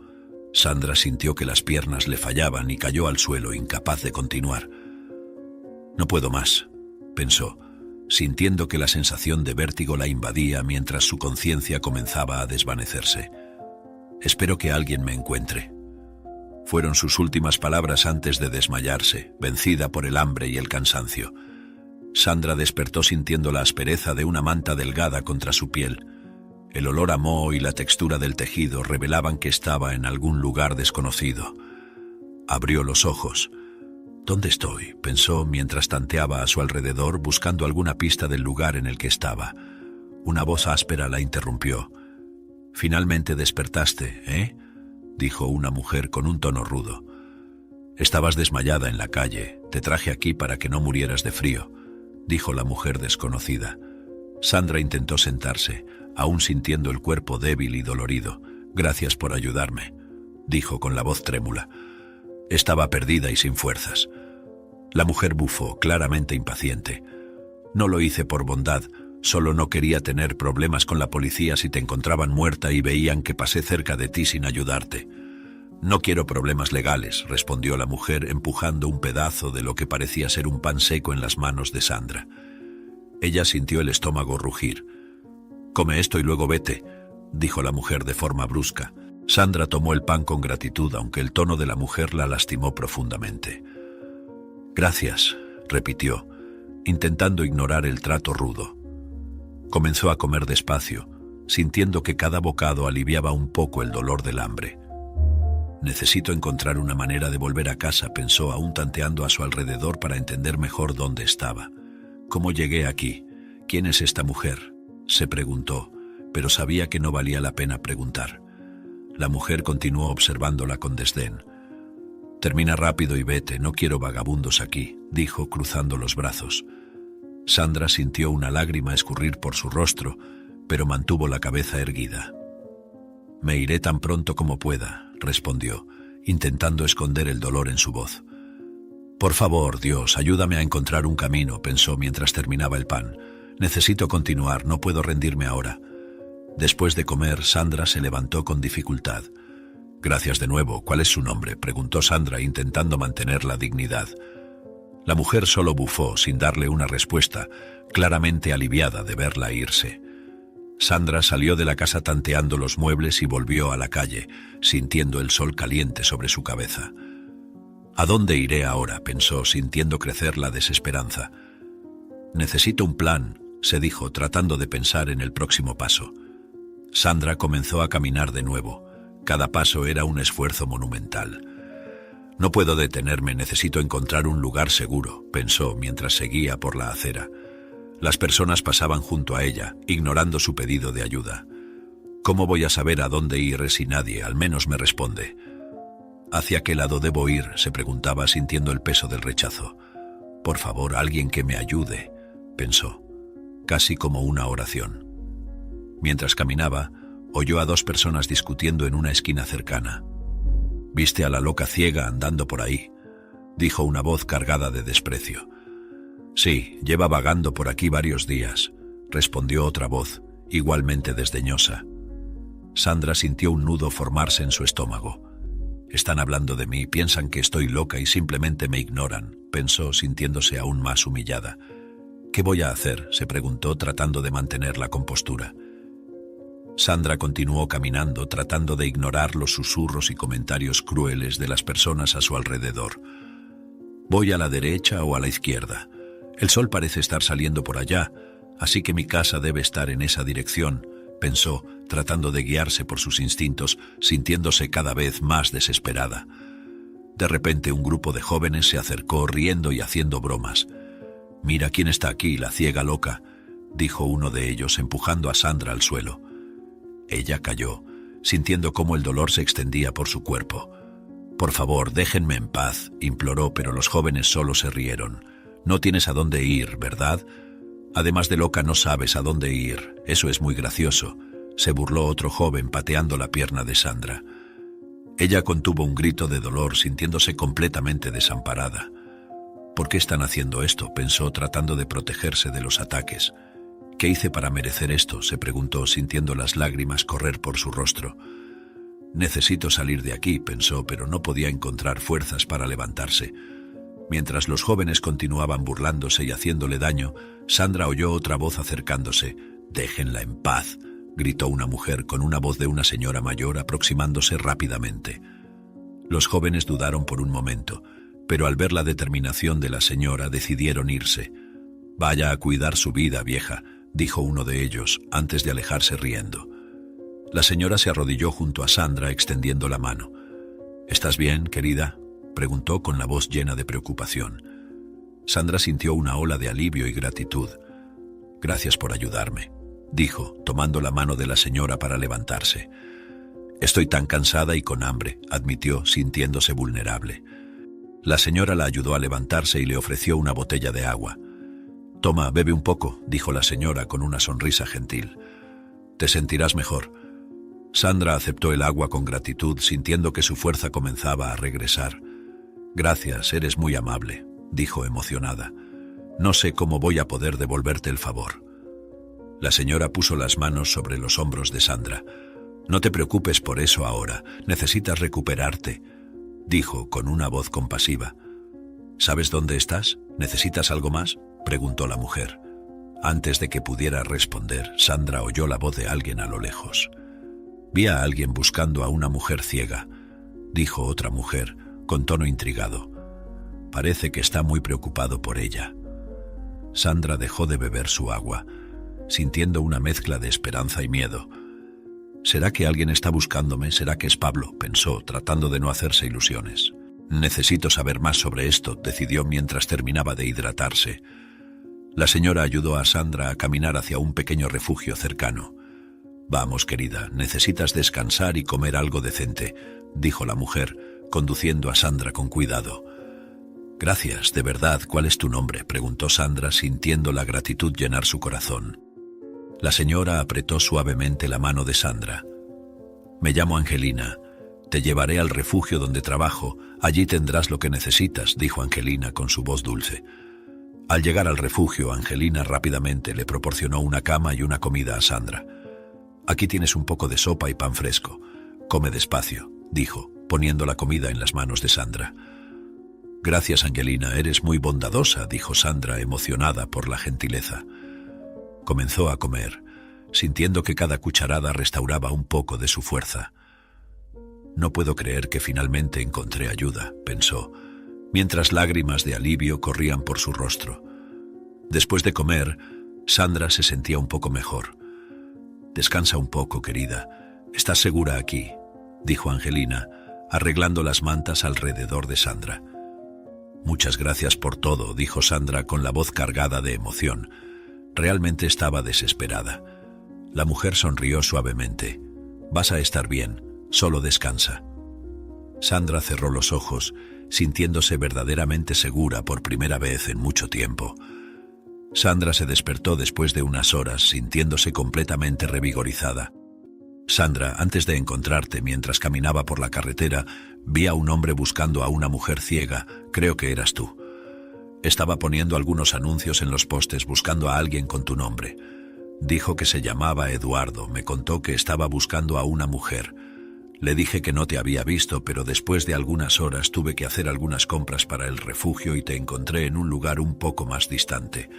Sandra sintió que las piernas le fallaban y cayó al suelo, incapaz de continuar. No puedo más, pensó, sintiendo que la sensación de vértigo la invadía mientras su conciencia comenzaba a desvanecerse. Espero que alguien me encuentre. Fueron sus últimas palabras antes de desmayarse, vencida por el hambre y el cansancio. Sandra despertó sintiendo la aspereza de una manta delgada contra su piel. El olor a moho y la textura del tejido revelaban que estaba en algún lugar desconocido. Abrió los ojos. ¿Dónde estoy?, pensó mientras tanteaba a su alrededor buscando alguna pista del lugar en el que estaba. Una voz áspera la interrumpió. «Finalmente despertaste, ¿eh?», dijo una mujer con un tono rudo. «Estabas desmayada en la calle. Te traje aquí para que no murieras de frío», dijo la mujer desconocida. Sandra intentó sentarse, aún sintiendo el cuerpo débil y dolorido. «Gracias por ayudarme». dijo con la voz trémula. Estaba perdida y sin fuerzas. La mujer bufó, claramente impaciente. No lo hice por bondad, solo no quería tener problemas con la policía si te encontraban muerta y veían que pasé cerca de ti sin ayudarte. No quiero problemas legales, respondió la mujer empujando un pedazo de lo que parecía ser un pan seco en las manos de Sandra. Ella sintió el estómago rugir. Come esto y luego vete, dijo la mujer de forma brusca. Sandra tomó el pan con gratitud, aunque el tono de la mujer la lastimó profundamente. Gracias, repitió, intentando ignorar el trato rudo. Comenzó a comer despacio, sintiendo que cada bocado aliviaba un poco el dolor del hambre. Necesito encontrar una manera de volver a casa, pensó, aún tanteando a su alrededor para entender mejor dónde estaba. ¿Cómo llegué aquí? ¿Quién es esta mujer?, se preguntó, pero sabía que no valía la pena preguntar. La mujer continuó observándola con desdén. Termina rápido y vete, no quiero vagabundos aquí, dijo, cruzando los brazos. Sandra sintió una lágrima escurrir por su rostro, pero mantuvo la cabeza erguida. Me iré tan pronto como pueda, respondió, intentando esconder el dolor en su voz. Por favor, Dios, ayúdame a encontrar un camino, pensó mientras terminaba el pan. Necesito continuar, no puedo rendirme ahora. Después de comer, Sandra se levantó con dificultad. Gracias de nuevo. ¿Cuál es su nombre?, preguntó Sandra, intentando mantener la dignidad. La mujer solo bufó, sin darle una respuesta, claramente aliviada de verla irse. Sandra salió de la casa tanteando los muebles y volvió a la calle, sintiendo el sol caliente sobre su cabeza. ¿A dónde iré ahora?, pensó, sintiendo crecer la desesperanza. Necesito un plan, se dijo, tratando de pensar en el próximo paso. Sandra comenzó a caminar de nuevo. Cada paso era un esfuerzo monumental. No puedo detenerme, necesito encontrar un lugar seguro, pensó mientras seguía por la acera. Las personas pasaban junto a ella, ignorando su pedido de ayuda. ¿Cómo voy a saber a dónde ir si nadie al menos me responde? ¿Hacia qué lado debo ir?, se preguntaba, sintiendo el peso del rechazo. Por favor, alguien que me ayude, pensó, casi como una oración. Mientras caminaba, oyó a dos personas discutiendo en una esquina cercana. «¿Viste a la loca ciega andando por ahí?», dijo una voz cargada de desprecio. «Sí, lleva vagando por aquí varios días», respondió otra voz, igualmente desdeñosa. Sandra sintió un nudo formarse en su estómago. «Están hablando de mí, piensan que estoy loca y simplemente me ignoran», pensó, sintiéndose aún más humillada. «¿Qué voy a hacer?», se preguntó, tratando de mantener la compostura. Sandra continuó caminando, tratando de ignorar los susurros y comentarios crueles de las personas a su alrededor. «¿Voy a la derecha o a la izquierda? El sol parece estar saliendo por allá, así que mi casa debe estar en esa dirección», pensó, tratando de guiarse por sus instintos, sintiéndose cada vez más desesperada. De repente un grupo de jóvenes se acercó riendo y haciendo bromas. «Mira quién está aquí, la ciega loca», dijo uno de ellos, empujando a Sandra al suelo. Ella cayó, sintiendo cómo el dolor se extendía por su cuerpo. «Por favor, déjenme en paz», imploró, pero los jóvenes solo se rieron. «No tienes a dónde ir, ¿verdad? Además de loca, no sabes a dónde ir. Eso es muy gracioso», se burló otro joven, pateando la pierna de Sandra. Ella contuvo un grito de dolor, sintiéndose completamente desamparada. «¿Por qué están haciendo esto?», pensó, tratando de protegerse de los ataques. «¿Qué hice para merecer esto?», se preguntó, sintiendo las lágrimas correr por su rostro. «Necesito salir de aquí», pensó, pero no podía encontrar fuerzas para levantarse. Mientras los jóvenes continuaban burlándose y haciéndole daño, Sandra oyó otra voz acercándose. «Déjenla en paz», gritó una mujer con una voz de una señora mayor, aproximándose rápidamente. Los jóvenes dudaron por un momento, pero al ver la determinación de la señora decidieron irse. «Vaya a cuidar su vida, vieja», dijo uno de ellos, antes de alejarse riendo. La señora se arrodilló junto a Sandra, extendiendo la mano. «¿Estás bien, querida?», preguntó con la voz llena de preocupación. Sandra sintió una ola de alivio y gratitud. «Gracias por ayudarme», dijo, tomando la mano de la señora para levantarse. «Estoy tan cansada y con hambre», admitió, sintiéndose vulnerable. La señora la ayudó a levantarse y le ofreció una botella de agua. «Toma, bebe un poco», dijo la señora con una sonrisa gentil. «Te sentirás mejor». Sandra aceptó el agua con gratitud, sintiendo que su fuerza comenzaba a regresar. «Gracias, eres muy amable», dijo emocionada. «No sé cómo voy a poder devolverte el favor». La señora puso las manos sobre los hombros de Sandra. «No te preocupes por eso ahora, necesitas recuperarte», dijo con una voz compasiva. «¿Sabes dónde estás? ¿Necesitas algo más?», preguntó la mujer. Antes de que pudiera responder, Sandra oyó la voz de alguien a lo lejos. «Vi a alguien buscando a una mujer ciega», dijo otra mujer, con tono intrigado. «Parece que está muy preocupado por ella». Sandra dejó de beber su agua, sintiendo una mezcla de esperanza y miedo. «¿Será que alguien está buscándome? ¿Será que es Pablo?», pensó, tratando de no hacerse ilusiones. «Necesito saber más sobre esto», decidió mientras terminaba de hidratarse. La señora ayudó a Sandra a caminar hacia un pequeño refugio cercano. «Vamos, querida, necesitas descansar y comer algo decente», dijo la mujer, conduciendo a Sandra con cuidado. «Gracias, de verdad, ¿cuál es tu nombre?», preguntó Sandra, sintiendo la gratitud llenar su corazón. La señora apretó suavemente la mano de Sandra. «Me llamo Angelina. Te llevaré al refugio donde trabajo. Allí tendrás lo que necesitas», dijo Angelina con su voz dulce. Al llegar al refugio, Angelina rápidamente le proporcionó una cama y una comida a Sandra. «Aquí tienes un poco de sopa y pan fresco. Come despacio», dijo, poniendo la comida en las manos de Sandra. «Gracias, Angelina, eres muy bondadosa», dijo Sandra, emocionada por la gentileza. Comenzó a comer, sintiendo que cada cucharada restauraba un poco de su fuerza. «No puedo creer que finalmente encontré ayuda», pensó, mientras lágrimas de alivio corrían por su rostro. Después de comer, Sandra se sentía un poco mejor. «Descansa un poco, querida. Estás segura aquí», dijo Angelina, arreglando las mantas alrededor de Sandra. «Muchas gracias por todo», dijo Sandra con la voz cargada de emoción. Realmente estaba desesperada. La mujer sonrió suavemente. «Vas a estar bien, solo descansa». Sandra cerró los ojos, sintiéndose verdaderamente segura por primera vez en mucho tiempo. Sandra se despertó después de unas horas, sintiéndose completamente revigorizada. «Sandra, antes de encontrarte, mientras caminaba por la carretera, vi a un hombre buscando a una mujer ciega. Creo que eras tú. Estaba poniendo algunos anuncios en los postes buscando a alguien con tu nombre. Dijo que se llamaba Eduardo, me contó que estaba buscando a una mujer. Le dije que no te había visto, pero después de algunas horas tuve que hacer algunas compras para el refugio y te encontré en un lugar un poco más distante.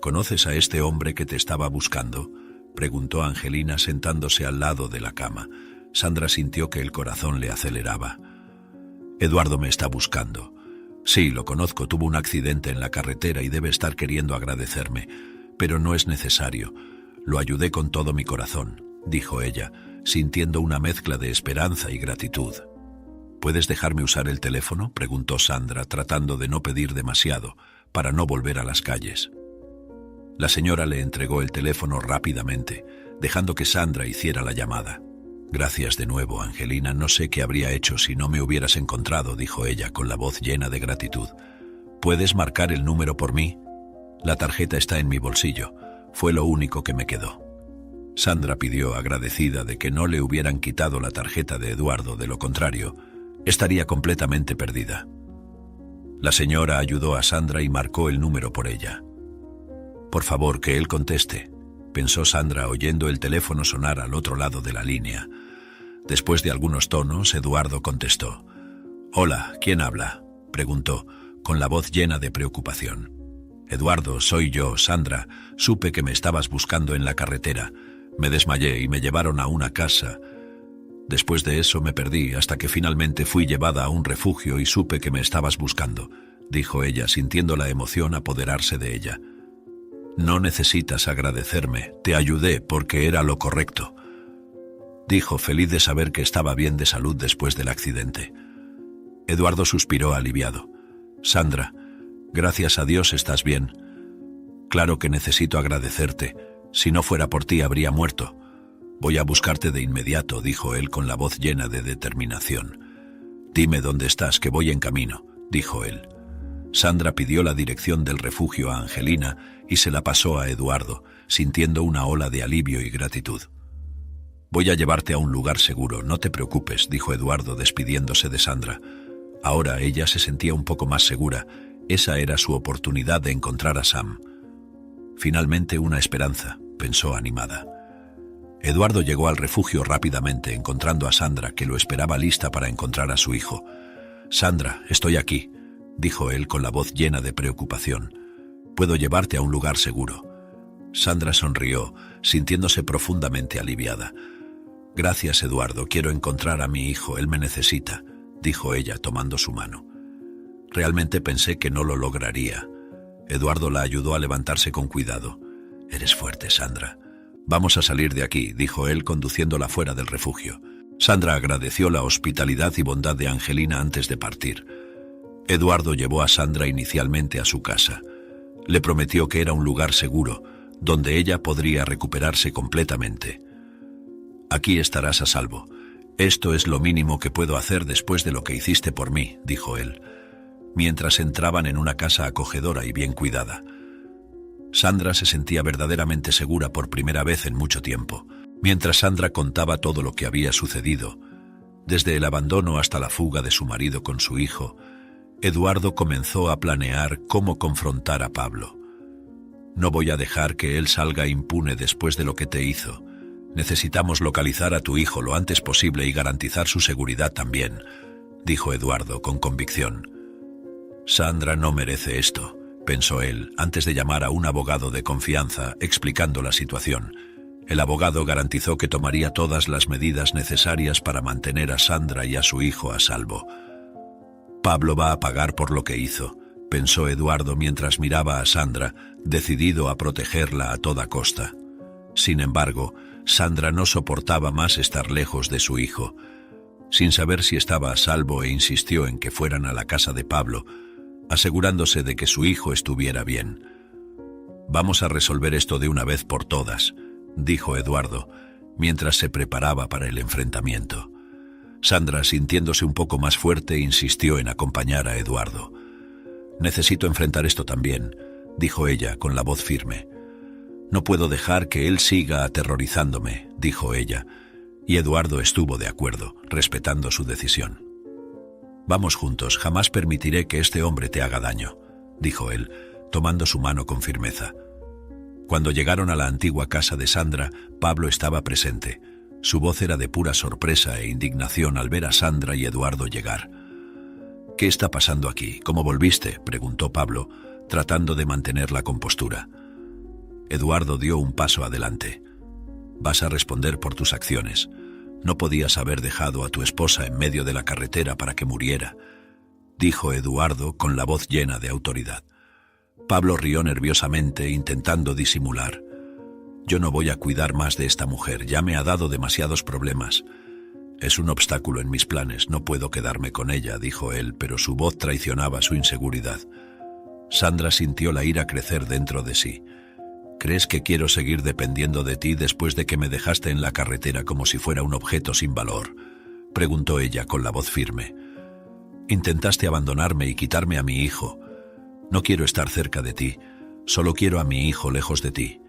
¿Conoces a este hombre que te estaba buscando?», preguntó Angelina sentándose al lado de la cama. Sandra sintió que el corazón le aceleraba. «Eduardo me está buscando. Sí, lo conozco, tuvo un accidente en la carretera y debe estar queriendo agradecerme, pero no es necesario. Lo ayudé con todo mi corazón», dijo ella, sintiendo una mezcla de esperanza y gratitud. «¿Puedes dejarme usar el teléfono?», preguntó Sandra, tratando de no pedir demasiado, para no volver a las calles. La señora le entregó el teléfono rápidamente, dejando que Sandra hiciera la llamada. «Gracias de nuevo, Angelina, no sé qué habría hecho si no me hubieras encontrado», dijo ella con la voz llena de gratitud. «¿Puedes marcar el número por mí? La tarjeta está en mi bolsillo, fue lo único que me quedó». Sandra pidió, agradecida de que no le hubieran quitado la tarjeta de Eduardo, de lo contrario, estaría completamente perdida. La señora ayudó a Sandra y marcó el número por ella. «Por favor, que él conteste», pensó Sandra oyendo el teléfono sonar al otro lado de la línea. Después de algunos tonos, Eduardo contestó. «Hola, ¿quién habla?», preguntó, con la voz llena de preocupación. «Eduardo, soy yo, Sandra. Supe que me estabas buscando en la carretera. Me desmayé y me llevaron a una casa. Después de eso me perdí hasta que finalmente fui llevada a un refugio y supe que me estabas buscando», dijo ella, sintiendo la emoción apoderarse de ella. «No necesitas agradecerme, te ayudé porque era lo correcto», dijo, feliz de saber que estaba bien de salud después del accidente. Eduardo suspiró aliviado. «Sandra, gracias a Dios estás bien. Claro que necesito agradecerte. Si no fuera por ti habría muerto. Voy a buscarte de inmediato», dijo él con la voz llena de determinación. «Dime dónde estás, que voy en camino», dijo él. Sandra pidió la dirección del refugio a Angelina y se la pasó a Eduardo, sintiendo una ola de alivio y gratitud. Voy a llevarte a un lugar seguro, no te preocupes, dijo Eduardo despidiéndose de Sandra. Ahora ella se sentía un poco más segura. Esa era su oportunidad de encontrar a Sam. Finalmente una esperanza, pensó animada. Eduardo llegó al refugio rápidamente, encontrando a Sandra, que lo esperaba lista para encontrar a su hijo. «Sandra, estoy aquí», dijo él con la voz llena de preocupación. «Puedo llevarte a un lugar seguro». Sandra sonrió, sintiéndose profundamente aliviada. «Gracias, Eduardo, quiero encontrar a mi hijo, él me necesita», dijo ella tomando su mano. «Realmente pensé que no lo lograría». Eduardo la ayudó a levantarse con cuidado. «Eres fuerte, Sandra. Vamos a salir de aquí», dijo él conduciéndola fuera del refugio. Sandra agradeció la hospitalidad y bondad de Angelina antes de partir. Eduardo llevó a Sandra inicialmente a su casa. Le prometió que era un lugar seguro, donde ella podría recuperarse completamente. «Aquí estarás a salvo. Esto es lo mínimo que puedo hacer después de lo que hiciste por mí», dijo él, mientras entraban en una casa acogedora y bien cuidada. Sandra se sentía verdaderamente segura por primera vez en mucho tiempo. Mientras Sandra contaba todo lo que había sucedido, desde el abandono hasta la fuga de su marido con su hijo, Eduardo comenzó a planear cómo confrontar a Pablo. «No voy a dejar que él salga impune después de lo que te hizo. Necesitamos localizar a tu hijo lo antes posible y garantizar su seguridad también», dijo Eduardo con convicción. «Sandra no merece esto», pensó él, antes de llamar a un abogado de confianza explicando la situación. El abogado garantizó que tomaría todas las medidas necesarias para mantener a Sandra y a su hijo a salvo. «Pablo va a pagar por lo que hizo», pensó Eduardo mientras miraba a Sandra, decidido a protegerla a toda costa. Sin embargo, Sandra no soportaba más estar lejos de su hijo. Sin saber si estaba a salvo, insistió en que fueran a la casa de Pablo, asegurándose de que su hijo estuviera bien. «Vamos a resolver esto de una vez por todas», dijo Eduardo, mientras se preparaba para el enfrentamiento. Sandra, sintiéndose un poco más fuerte, insistió en acompañar a Eduardo. «Necesito enfrentar esto también», dijo ella con la voz firme. «No puedo dejar que él siga aterrorizándome», dijo ella, y Eduardo estuvo de acuerdo, respetando su decisión. «Vamos juntos, jamás permitiré que este hombre te haga daño», dijo él, tomando su mano con firmeza. Cuando llegaron a la antigua casa de Sandra, Pablo estaba presente. Su voz era de pura sorpresa e indignación al ver a Sandra y Eduardo llegar. «¿Qué está pasando aquí? ¿Cómo volviste?», preguntó Pablo, tratando de mantener la compostura. Eduardo dio un paso adelante. «Vas a responder por tus acciones. No podías haber dejado a tu esposa en medio de la carretera para que muriera», dijo Eduardo con la voz llena de autoridad. Pablo rió nerviosamente, intentando disimular. «Yo no voy a cuidar más de esta mujer, ya me ha dado demasiados problemas. Es un obstáculo en mis planes, no puedo quedarme con ella», dijo él, pero su voz traicionaba su inseguridad. Sandra sintió la ira crecer dentro de sí. «¿Crees que quiero seguir dependiendo de ti después de que me dejaste en la carretera como si fuera un objeto sin valor?», preguntó ella con la voz firme. «Intentaste abandonarme y quitarme a mi hijo. No quiero estar cerca de ti, solo quiero a mi hijo lejos de ti»,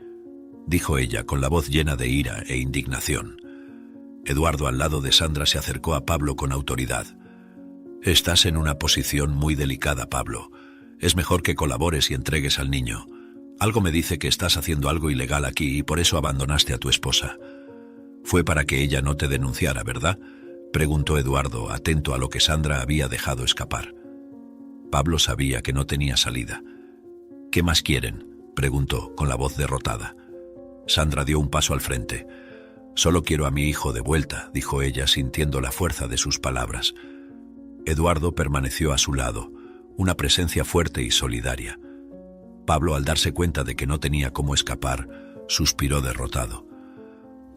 dijo ella con la voz llena de ira e indignación. Eduardo, al lado de Sandra, se acercó a Pablo con autoridad. «Estás en una posición muy delicada, Pablo. Es mejor que colabores y entregues al niño. Algo me dice que estás haciendo algo ilegal aquí y por eso abandonaste a tu esposa. Fue para que ella no te denunciara, ¿verdad?», preguntó Eduardo, atento a lo que Sandra había dejado escapar. Pablo sabía que no tenía salida. «¿Qué más quieren?», preguntó con la voz derrotada. Sandra dio un paso al frente. «Solo quiero a mi hijo de vuelta», dijo ella, sintiendo la fuerza de sus palabras. Eduardo permaneció a su lado, una presencia fuerte y solidaria. Pablo, al darse cuenta de que no tenía cómo escapar, suspiró derrotado.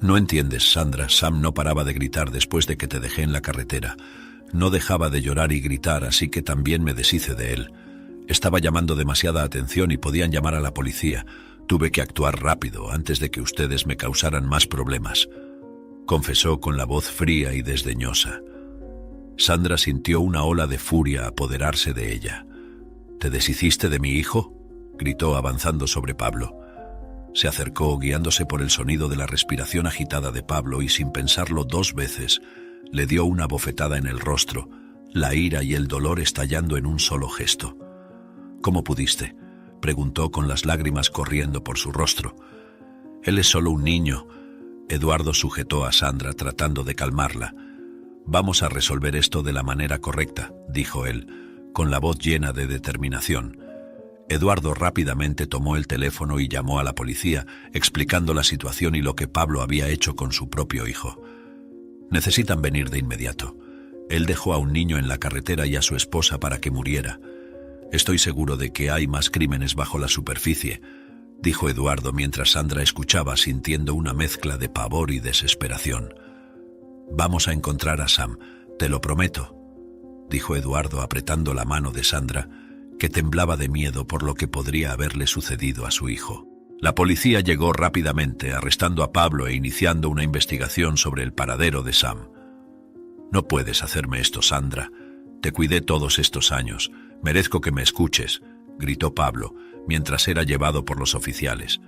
«No entiendes, Sandra, Sam no paraba de gritar después de que te dejé en la carretera. No dejaba de llorar y gritar, así que también me deshice de él. Estaba llamando demasiada atención y podían llamar a la policía. Tuve que actuar rápido antes de que ustedes me causaran más problemas», confesó con la voz fría y desdeñosa. Sandra sintió una ola de furia apoderarse de ella. «¿Te deshiciste de mi hijo?», gritó avanzando sobre Pablo. Se acercó guiándose por el sonido de la respiración agitada de Pablo y sin pensarlo 2 veces, le dio una bofetada en el rostro, la ira y el dolor estallando en un solo gesto. «¿Cómo pudiste?», preguntó con las lágrimas corriendo por su rostro. «Él es solo un niño». Eduardo sujetó a Sandra tratando de calmarla. «Vamos a resolver esto de la manera correcta», dijo él, con la voz llena de determinación. Eduardo rápidamente tomó el teléfono y llamó a la policía, explicando la situación y lo que Pablo había hecho con su propio hijo. «Necesitan venir de inmediato. Él dejó a un niño en la carretera y a su esposa para que muriera. Estoy seguro de que hay más crímenes bajo la superficie», dijo Eduardo mientras Sandra escuchaba sintiendo una mezcla de pavor y desesperación. «Vamos a encontrar a Sam, te lo prometo», dijo Eduardo apretando la mano de Sandra, que temblaba de miedo por lo que podría haberle sucedido a su hijo. La policía llegó rápidamente, arrestando a Pablo e iniciando una investigación sobre el paradero de Sam. «No puedes hacerme esto, Sandra. Te cuidé todos estos años. Merezco que me escuches», gritó Pablo, mientras era llevado por los oficiales.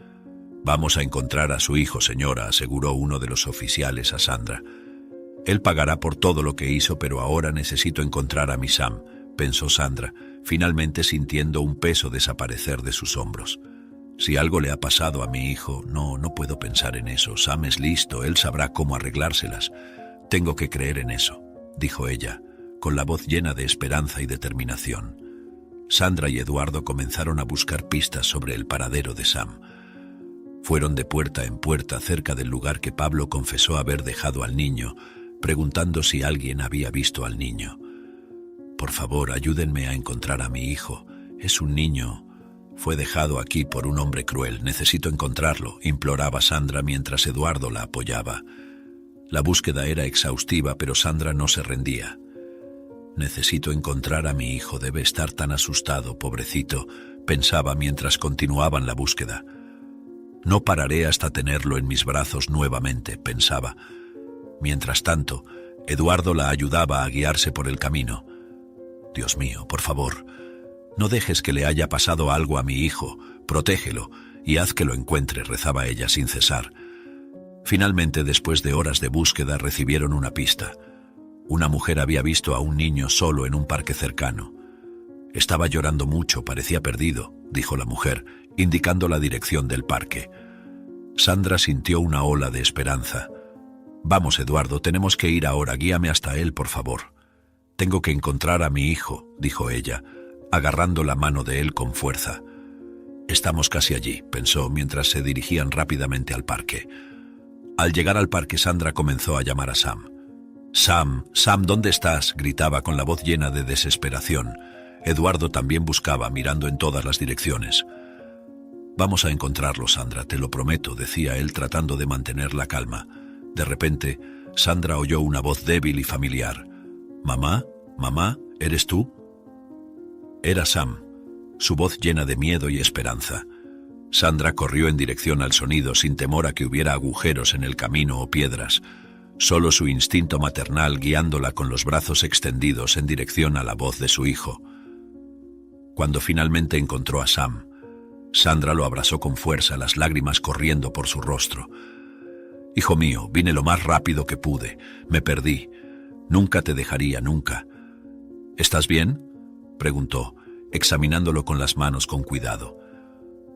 «Vamos a encontrar a su hijo, señora», aseguró uno de los oficiales a Sandra. «Él pagará por todo lo que hizo, pero ahora necesito encontrar a mi Sam», pensó Sandra, finalmente sintiendo un peso desaparecer de sus hombros. «Si algo le ha pasado a mi hijo, no puedo pensar en eso. Sam es listo, él sabrá cómo arreglárselas. Tengo que creer en eso», dijo ella, con la voz llena de esperanza y determinación. Sandra y Eduardo comenzaron a buscar pistas sobre el paradero de Sam. Fueron de puerta en puerta cerca del lugar que Pablo confesó haber dejado al niño, preguntando si alguien había visto al niño. «Por favor, ayúdenme a encontrar a mi hijo. Es un niño. Fue dejado aquí por un hombre cruel. Necesito encontrarlo», imploraba Sandra mientras Eduardo la apoyaba. La búsqueda era exhaustiva, pero Sandra no se rendía. «Necesito encontrar a mi hijo, debe estar tan asustado, pobrecito», pensaba mientras continuaban la búsqueda. «No pararé hasta tenerlo en mis brazos nuevamente», pensaba. Mientras tanto, Eduardo la ayudaba a guiarse por el camino. «Dios mío, por favor, no dejes que le haya pasado algo a mi hijo, protégelo y haz que lo encuentre», rezaba ella sin cesar. Finalmente, después de horas de búsqueda, recibieron una pista. Una mujer había visto a un niño solo en un parque cercano. «Estaba llorando mucho, parecía perdido», dijo la mujer, indicando la dirección del parque. Sandra sintió una ola de esperanza. «Vamos, Eduardo, tenemos que ir ahora, guíame hasta él, por favor». «Tengo que encontrar a mi hijo», dijo ella, agarrando la mano de él con fuerza. «Estamos casi allí», pensó mientras se dirigían rápidamente al parque. Al llegar al parque, Sandra comenzó a llamar a Sam. «Sam, Sam, ¿dónde estás?», gritaba con la voz llena de desesperación. Eduardo también buscaba, mirando en todas las direcciones. «Vamos a encontrarlo, Sandra, te lo prometo», decía él tratando de mantener la calma. De repente, Sandra oyó una voz débil y familiar. «¿Mamá? ¿Mamá? ¿Eres tú?». Era Sam, su voz llena de miedo y esperanza. Sandra corrió en dirección al sonido sin temor a que hubiera agujeros en el camino o piedras, solo su instinto maternal guiándola con los brazos extendidos en dirección a la voz de su hijo. Cuando finalmente encontró a Sam, Sandra lo abrazó con fuerza, las lágrimas corriendo por su rostro. «Hijo mío, vine lo más rápido que pude. Me perdí. Nunca te dejaría, nunca». «¿Estás bien?», preguntó, examinándolo con las manos con cuidado.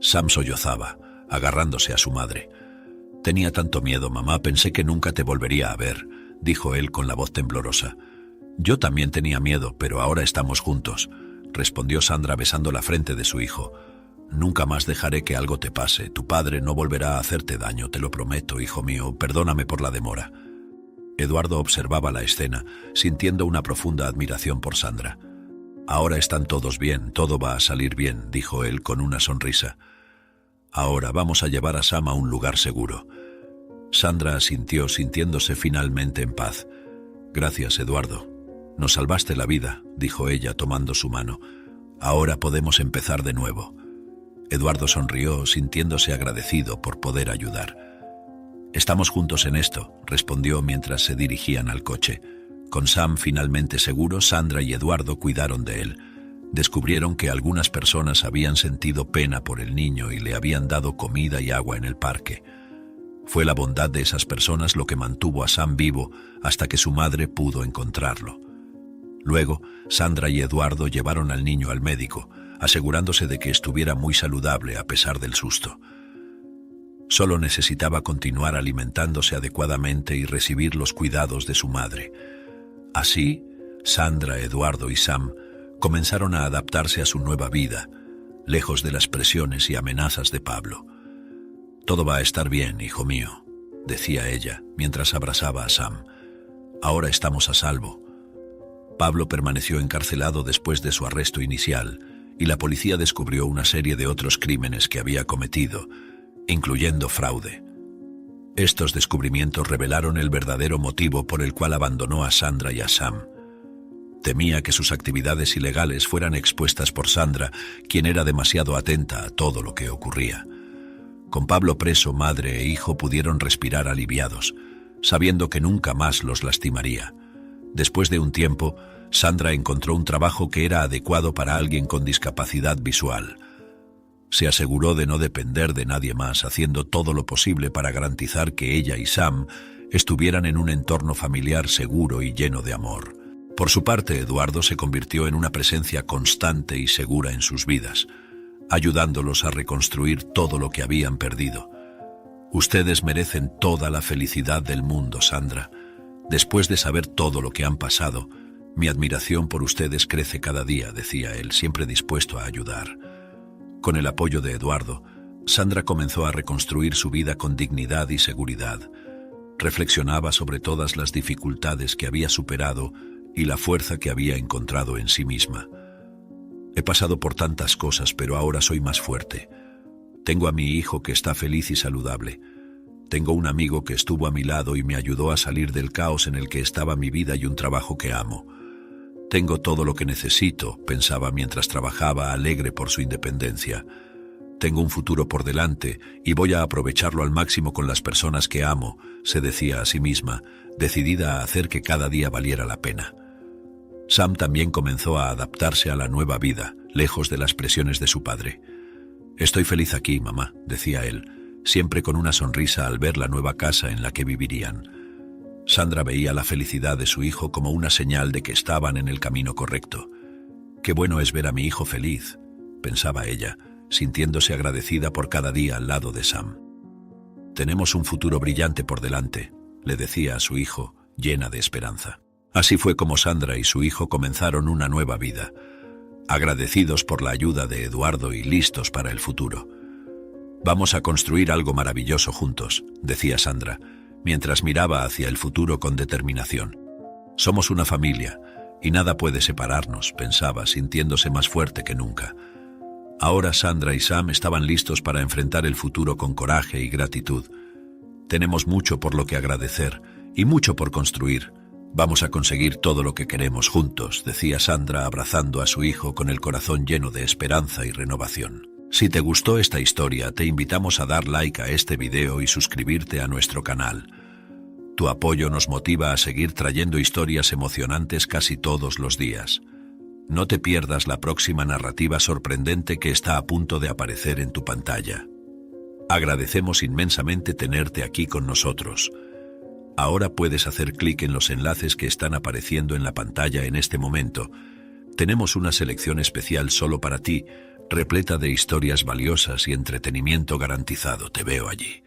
Sam sollozaba, agarrándose a su madre. «Tenía tanto miedo, mamá, pensé que nunca te volvería a ver», dijo él con la voz temblorosa. «Yo también tenía miedo, pero ahora estamos juntos», respondió Sandra besando la frente de su hijo. «Nunca más dejaré que algo te pase. Tu padre no volverá a hacerte daño, te lo prometo, hijo mío. Perdóname por la demora». Eduardo observaba la escena, sintiendo una profunda admiración por Sandra. «Ahora están todos bien, todo va a salir bien», dijo él con una sonrisa. «Ahora vamos a llevar a Sam a un lugar seguro». Sandra asintió, sintiéndose finalmente en paz. «Gracias, Eduardo. Nos salvaste la vida», dijo ella tomando su mano. «Ahora podemos empezar de nuevo». Eduardo sonrió, sintiéndose agradecido por poder ayudar. «Estamos juntos en esto», respondió mientras se dirigían al coche. Con Sam finalmente seguro, Sandra y Eduardo cuidaron de él. Descubrieron que algunas personas habían sentido pena por el niño y le habían dado comida y agua en el parque. Fue la bondad de esas personas lo que mantuvo a Sam vivo hasta que su madre pudo encontrarlo. Luego, Sandra y Eduardo llevaron al niño al médico, asegurándose de que estuviera muy saludable a pesar del susto. Solo necesitaba continuar alimentándose adecuadamente y recibir los cuidados de su madre. Así, Sandra, Eduardo y Sam comenzaron a adaptarse a su nueva vida, lejos de las presiones y amenazas de Pablo. «Todo va a estar bien, hijo mío», decía ella, mientras abrazaba a Sam. «Ahora estamos a salvo». Pablo permaneció encarcelado después de su arresto inicial, y la policía descubrió una serie de otros crímenes que había cometido, incluyendo fraude. Estos descubrimientos revelaron el verdadero motivo por el cual abandonó a Sandra y a Sam. Temía que sus actividades ilegales fueran expuestas por Sandra, quien era demasiado atenta a todo lo que ocurría. Con Pablo preso, madre e hijo pudieron respirar aliviados, sabiendo que nunca más los lastimaría. Después de un tiempo, Sandra encontró un trabajo que era adecuado para alguien con discapacidad visual. Se aseguró de no depender de nadie más, haciendo todo lo posible para garantizar que ella y Sam estuvieran en un entorno familiar seguro y lleno de amor. Por su parte, Eduardo se convirtió en una presencia constante y segura en sus vidas, ayudándolos a reconstruir todo lo que habían perdido. «Ustedes merecen toda la felicidad del mundo, Sandra. Después de saber todo lo que han pasado, mi admiración por ustedes crece cada día», decía él, siempre dispuesto a ayudar. Con el apoyo de Eduardo, Sandra comenzó a reconstruir su vida con dignidad y seguridad. Reflexionaba sobre todas las dificultades que había superado y la fuerza que había encontrado en sí misma. «He pasado por tantas cosas, pero ahora soy más fuerte. Tengo a mi hijo que está feliz y saludable. Tengo un amigo que estuvo a mi lado y me ayudó a salir del caos en el que estaba mi vida y un trabajo que amo. Tengo todo lo que necesito», pensaba mientras trabajaba, alegre por su independencia. «Tengo un futuro por delante y voy a aprovecharlo al máximo con las personas que amo», se decía a sí misma, decidida a hacer que cada día valiera la pena. Sam también comenzó a adaptarse a la nueva vida, lejos de las presiones de su padre. «Estoy feliz aquí, mamá», decía él, siempre con una sonrisa al ver la nueva casa en la que vivirían. Sandra veía la felicidad de su hijo como una señal de que estaban en el camino correcto. «Qué bueno es ver a mi hijo feliz», pensaba ella, sintiéndose agradecida por cada día al lado de Sam. «Tenemos un futuro brillante por delante», le decía a su hijo, llena de esperanza. Así fue como Sandra y su hijo comenzaron una nueva vida, agradecidos por la ayuda de Eduardo y listos para el futuro. «Vamos a construir algo maravilloso juntos», decía Sandra, mientras miraba hacia el futuro con determinación. «Somos una familia, y nada puede separarnos», pensaba, sintiéndose más fuerte que nunca. Ahora Sandra y Sam estaban listos para enfrentar el futuro con coraje y gratitud. «Tenemos mucho por lo que agradecer, y mucho por construir. Vamos a conseguir todo lo que queremos juntos», decía Sandra, abrazando a su hijo con el corazón lleno de esperanza y renovación. Si te gustó esta historia, te invitamos a dar like a este video y suscribirte a nuestro canal. Tu apoyo nos motiva a seguir trayendo historias emocionantes casi todos los días. No te pierdas la próxima narrativa sorprendente que está a punto de aparecer en tu pantalla. Agradecemos inmensamente tenerte aquí con nosotros. Ahora puedes hacer clic en los enlaces que están apareciendo en la pantalla en este momento. Tenemos una selección especial solo para ti, repleta de historias valiosas y entretenimiento garantizado. Te veo allí.